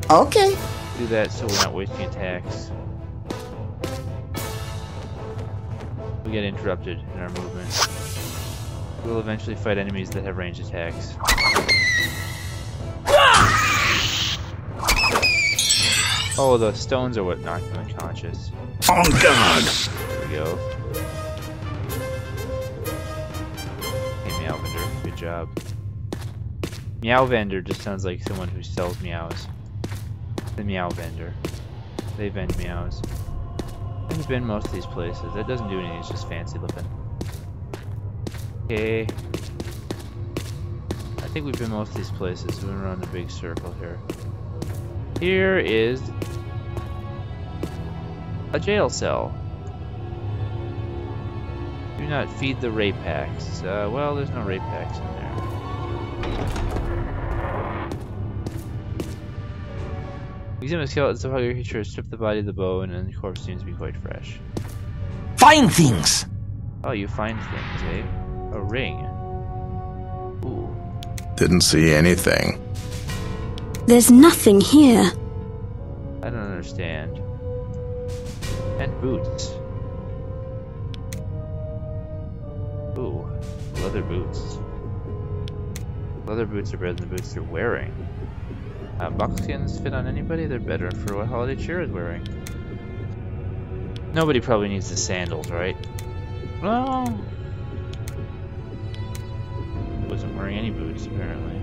J: Okay.
A: do that so we're not wasting attacks. We get interrupted in our movement. We'll eventually fight enemies that have ranged attacks. Oh, the stones are what knocked him unconscious.
O: On guard!
A: There we go. Hey, Meow Vendor, good job. Meow Vendor just sounds like someone who sells meows. The Meow Vendor. They vend meows. I've been most of these places. That doesn't do anything, it's just fancy looking. Okay. I think we've been most of these places. We're around a big circle here. Here is a jail cell. Do not feed the rape packs. Well, there's no rape packs in there. Examine skeletons of hungry creatures, strip the body of the bone, and the corpse seems to be quite fresh.
O: Find things!
A: Oh, you find things, eh? A ring. Ooh.
E: Didn't see anything.
G: There's nothing here.
A: I don't understand. And boots. Ooh, leather boots. Leather boots are better than the boots they're wearing. Buckskins fit on anybody? They're better for what Holiday Cheer is wearing. Nobody probably needs the sandals, right? Well, wasn't wearing any boots apparently.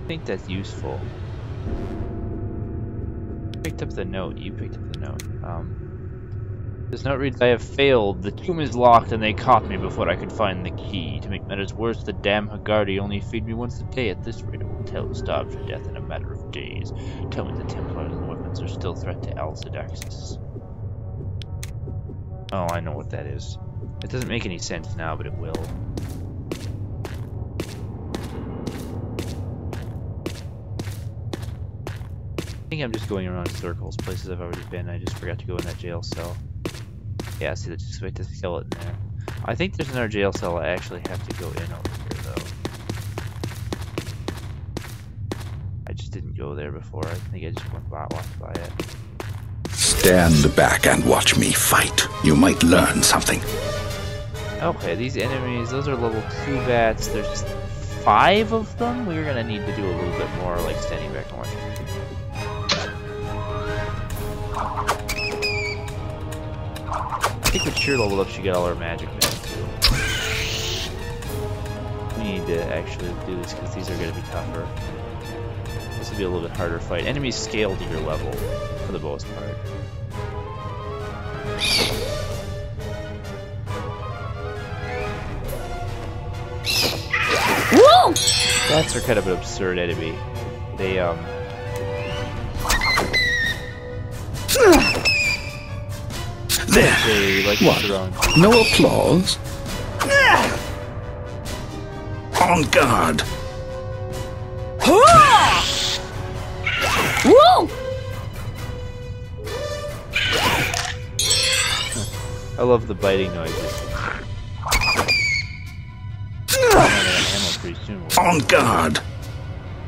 A: I think that's useful. Picked up the note. You picked up the note. This note reads, I have failed. The tomb is locked and they caught me before I could find the key. To make matters worse, the damn Hagardi only feed me once a day. At this rate, it will starve to death in a matter of days. Tell me the Templars and the weapons are still a threat to Alcidaxis. Oh, I know what that is. It doesn't make any sense now, but it will. I think I'm just going around in circles, places I've already been. I just forgot to go in that jail cell. Yeah, see, that's just like the skeleton there. I think there's another jail cell I actually have to go in over here, though. I just didn't go there before. I think I just walked by it.
D: Stand back and watch me fight. You might learn something.
A: Okay, these enemies, those are level 2 bats. There's 5 of them? We're gonna need to do a little bit more, like standing back and watching. I think with cheer level up, she got all her magic back too. We need to actually do this because these are going to be tougher. This will be a little bit harder fight. Enemies scale to your level for the most part.
G: Whoa!
A: Bats are kind of an absurd enemy. They
D: There.
A: They like
D: What? No applause?
O: On guard!
G: Whoa!
A: I love the biting noises. Ammo pretty soon.
O: On guard!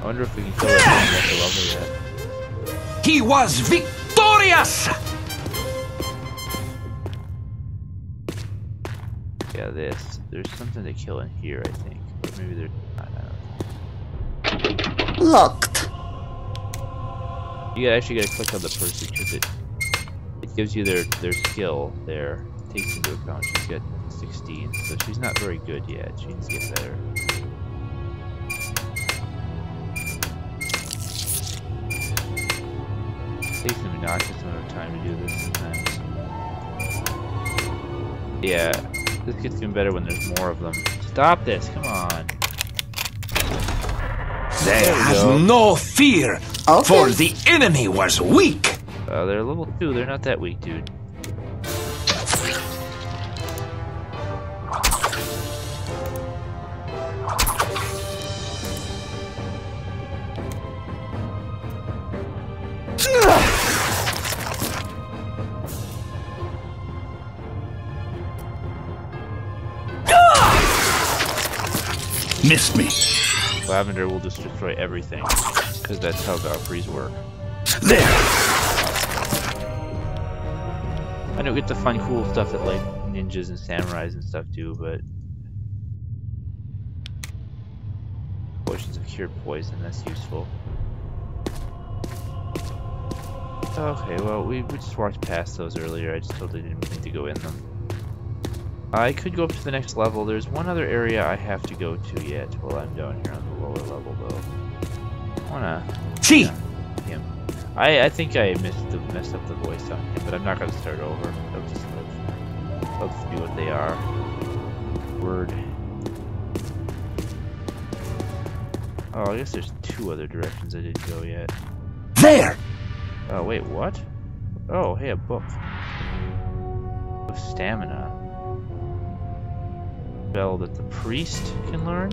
A: I wonder if we can kill that thing at the level yet.
O: He was victorious!
A: Yeah, this. There's something to kill in here, I think. Or maybe there's not. I don't know.
J: Locked.
A: You actually gotta click on the person because it gives you their skill there. Takes into account she's got 16, so she's not very good yet. She needs to get better. Takes an obnoxious amount of time to do this sometimes. Yeah, this gets even better when there's more of them. Stop this, come on.
O: They have no fear, for the enemy was weak.
A: They're level 2, they're not that weak, dude.
D: Missed me.
A: Lavender will just destroy everything, because that's how Valkyries work.
D: There!
A: I know we get the fun, cool stuff that like ninjas and samurais and stuff do, but potions of cured poison, that's useful. Okay, well we just walked past those earlier. I just totally didn't mean to go in them. I could go up to the next level. There's one other area I have to go to yet while I'm down here on the lower level, though. I wanna see him. I think I messed up the voice on him, but I'm not gonna start over. They'll just be what they are. Word. Oh, I guess there's 2 other directions I didn't go yet.
O: There!
A: Oh, wait, what? Oh, hey, a book. Of stamina. Spell that the priest can learn?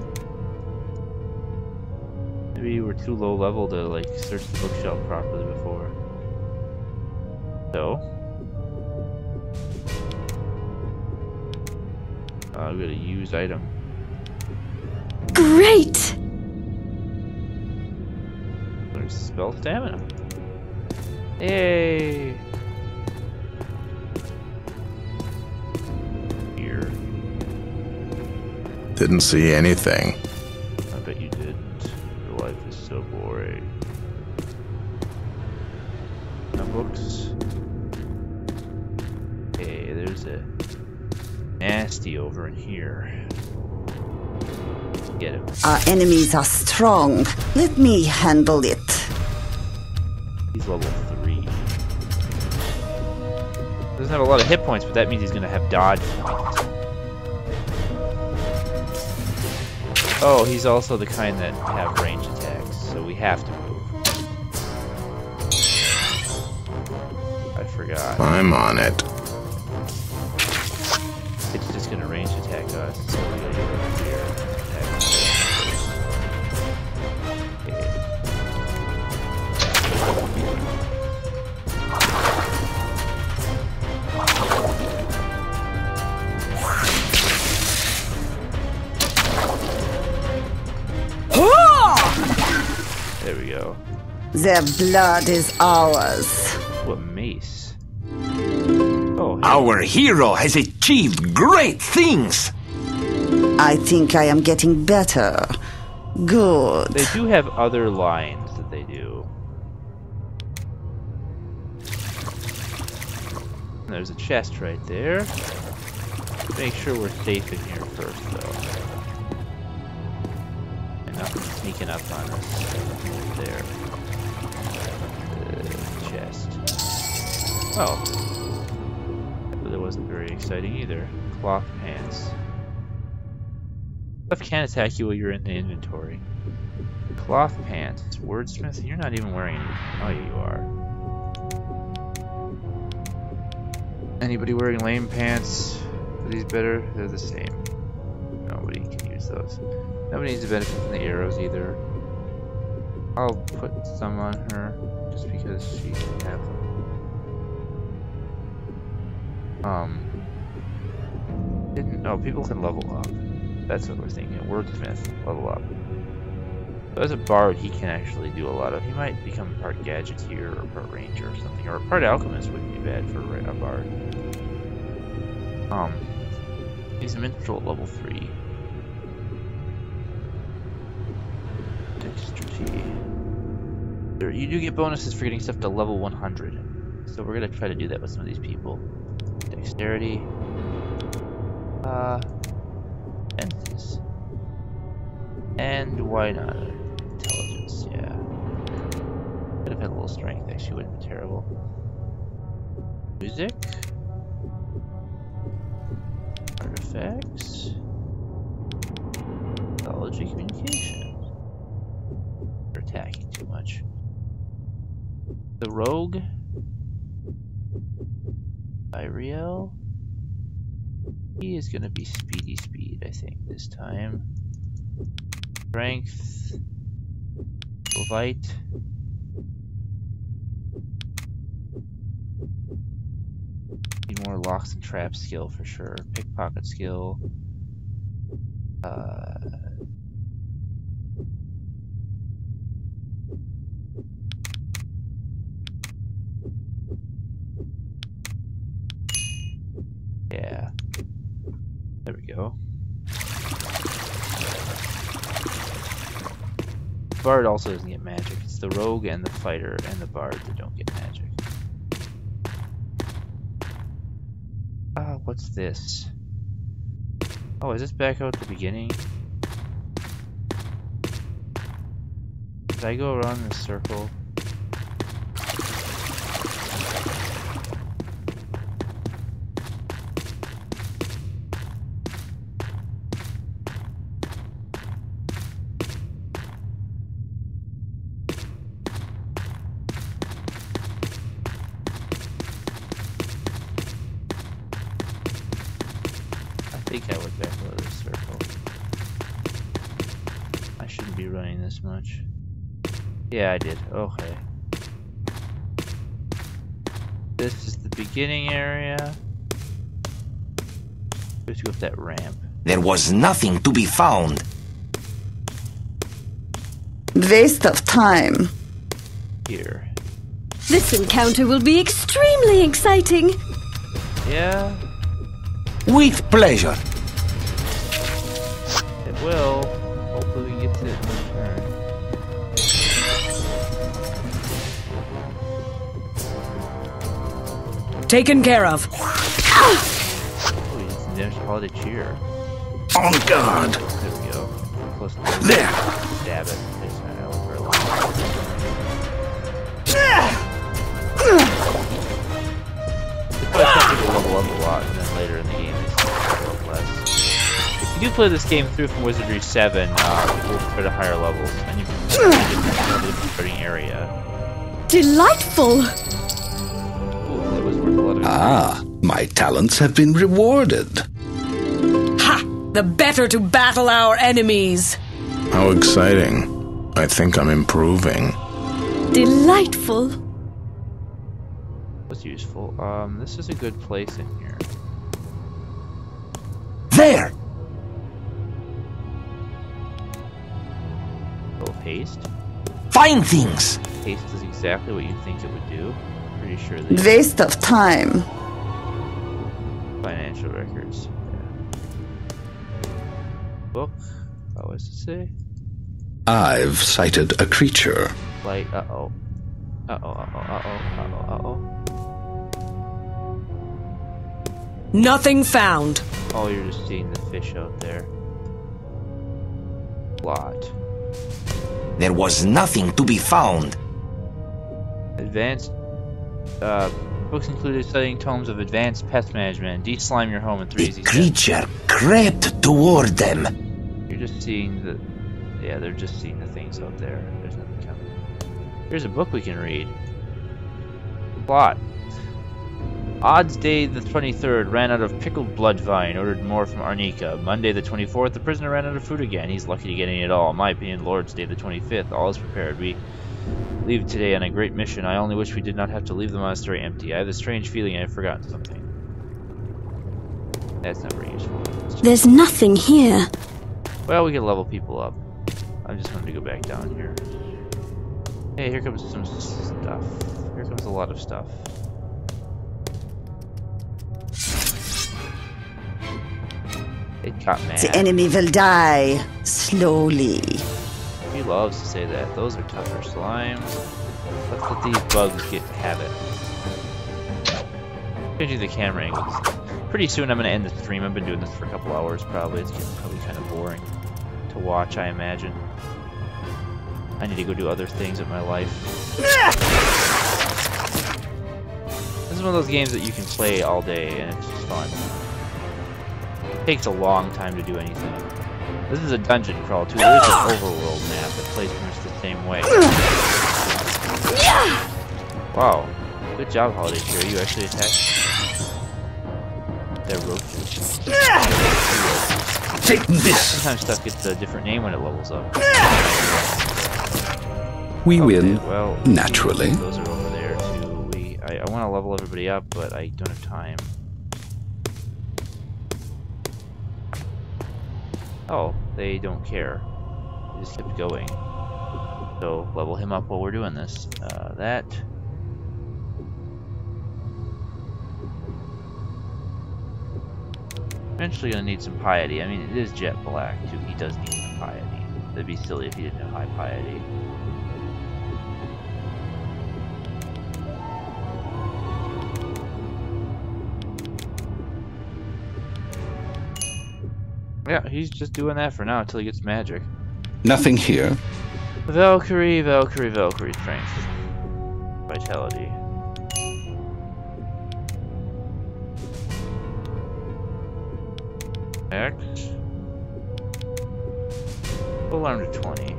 A: Maybe you were too low level to like search the bookshelf properly before. So we got a used item.
G: Great!
A: There's spell stamina. Yay!
E: Didn't see anything.
A: I bet you didn't. Your life is so boring. No books. Okay, there's a nasty over in here. Get him.
J: Our enemies are strong. Let me handle it.
A: He's level 3. Doesn't have a lot of hit points, but that means he's gonna have dodge points. Oh, he's also the kind that have range attacks, so we have to move. I forgot.
E: I'm on it.
A: It's just gonna range attack us, so we gotta get over here. There we go.
J: Their blood is ours.
A: What mace? Oh, hey.
O: Our hero has achieved great things.
J: I think I am getting better. Good.
A: They do have other lines that they do. And there's a chest right there. Make sure we're safe in here first, though. And nothing sneaking up on us. There. Chest. Oh. That wasn't very exciting either. Cloth pants. Stuff can't attack you while you're in the inventory. Cloth pants. Wordsmith, you're not even wearing anything. Oh, yeah, you are. Anybody wearing lame pants? Are these better? They're the same. Nobody can use those. Nobody needs to benefit from the arrows either. I'll put some on her just because she can have them. Oh, people can level up. That's what we're thinking. Wordsmith, level up. So as a bard, he can actually do a lot of. He might become part gadgeteer or part ranger or something, or part alchemist wouldn't be bad for a bard. He's a minstrel at level 3. Dexterity. You do get bonuses for getting stuff to level 100. So we're gonna try to do that with some of these people. Dexterity. Senses. And why not? Intelligence, yeah. Could have had a little strength, actually, wouldn't be terrible. Music. Artifacts. Mythology, communication. They're attacking too much. The rogue. Iriel. He is gonna be speedy speed, I think, this time. Strength. Levite. Need more locks and traps skill for sure. Pickpocket skill. Yeah. There we go. Bard also doesn't get magic. It's the rogue and the fighter and the bard that don't get magic. What's this? Oh, is this back out at the beginning? Did I go around this circle? I think I went back out of this circle. I shouldn't be running this much. Yeah, I did. Okay. This is the beginning area. Let's go up that ramp.
O: There was nothing to be found.
J: Waste of time.
A: Here.
G: This encounter will be extremely exciting.
A: Yeah.
O: With pleasure.
A: It will. Hopefully we get to it in turn.
H: Taken care of.
A: Oh, he did some damage to Holiday Cheer.
O: On guard.
A: There we go. Close to the
O: there.
A: Stab it. It's not out for a long time. Level up a lot, and then later in the game they level up less. If you do play this game through from Wizardry 7, you will go to higher levels, and you can get the starting area.
G: Delightful!
A: Ooh, that was worth a lot of
D: my talents have been rewarded.
H: Ha! The better to battle our enemies.
E: How exciting. I think I'm improving.
G: Delightful.
A: Was useful. This is a good place in here.
O: There!
A: Little haste.
O: Find things!
A: Haste is exactly what you think it would do. Pretty sure they
J: Waste of time.
A: Financial records. Yeah. Book. What was it say?
D: I've sighted a creature.
A: Light. Uh-oh. Uh-oh, uh-oh, uh-oh, uh-oh, uh-oh.
H: Nothing found.
A: Oh, you're just seeing the fish out there. Plot.
O: There was nothing to be found.
A: Advanced. Books included studying tomes of advanced pest management and de-slime your home in 3 easy steps.
O: Creature crept toward them.
A: You're just seeing the... Yeah, they're just seeing the things out there. There's nothing coming. Here's a book we can read. Plot. Odds day the 23rd ran out of pickled blood vine, ordered more from Arnica. Monday the 24th, the prisoner ran out of food again. He's lucky to get any at all. In my opinion, Lord's Day the 25th, all is prepared. We leave today on a great mission. I only wish we did not have to leave the monastery empty. I have the strange feeling I have forgotten something. That's not very useful.
G: There's nothing here.
A: Well, we can level people up. I just wanted to go back down here. Hey, here comes some stuff. Here comes a lot of stuff. It got mad.
J: The enemy will die slowly.
A: He loves to say that. Those are tougher slimes. Let's let these bugs have it. Changing the camera angles. Pretty soon I'm gonna end the stream. I've been doing this for a couple hours probably. It's getting probably kind of boring to watch, I imagine. I need to go do other things with my life. This is one of those games that you can play all day and it's just fun. It takes a long time to do anything. This is a dungeon crawl too. There is an overworld map that plays pretty much the same way. Wow. Good job, Holiday Cheer. You actually attacked. They're roaches.
D: Take this!
A: Sometimes stuff gets a different name when it levels up.
D: We win,
A: well,
D: naturally.
A: Those are over there too. I want to level everybody up, but I don't have time. Oh, they don't care. They just kept going. So, level him up while we're doing this. That... Eventually gonna need some piety. I mean, it is jet black too. He does need some piety. That'd be silly if he didn't have high piety. Yeah, he's just doing that for now until he gets magic.
D: Nothing here.
A: Valkyrie, Valkyrie, Valkyrie strength. Vitality. X. Full arm to 20.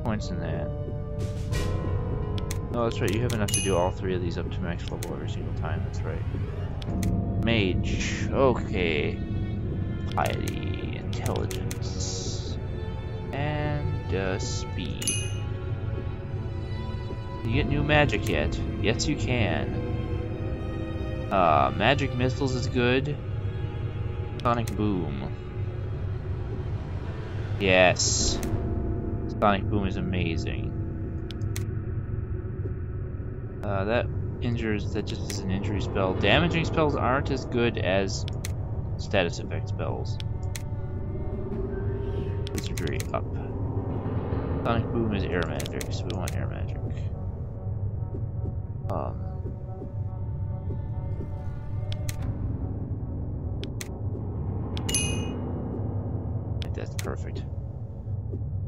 A: Points in that. Oh, that's right. You have enough to do all three of these up to max level every single time. That's right. Mage. Okay. Piety. Intelligence. And speed. You get new magic yet? Yes, you can. Magic missiles is good. Sonic boom. Yes. Sonic boom is amazing. That injures, that just is an injury spell. Damaging spells aren't as good as status effect spells. Wizardry up. Sonic boom is air magic, so we want air magic. That's perfect.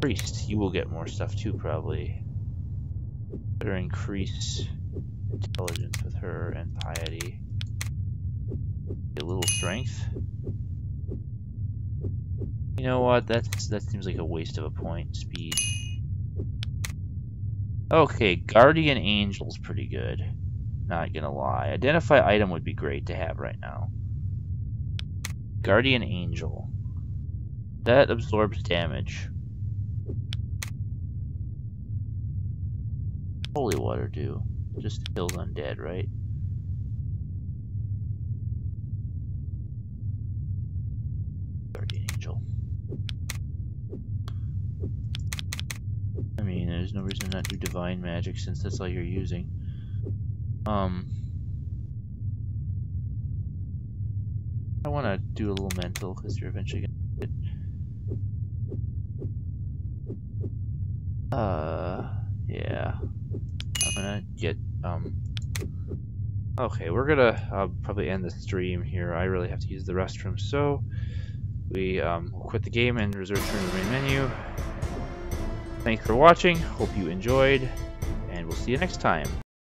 A: Priest, you will get more stuff too, probably. Better increase intelligence with her and piety. Get a little strength. You know what? That seems like a waste of a point. Speed. Okay, Guardian Angel's pretty good. Not gonna lie. Identify item would be great to have right now. Guardian Angel. That absorbs damage. Holy water do. Just kills undead, right? Guardian Angel. I mean, there's no reason to not do divine magic since that's all you're using. I want to do a little mental because you're eventually gonna get. Yeah. I'm gonna get, okay, we're gonna, probably end the stream here. I really have to use the restroom, so we, will quit the game and return to the main menu. Thanks for watching, hope you enjoyed, and we'll see you next time.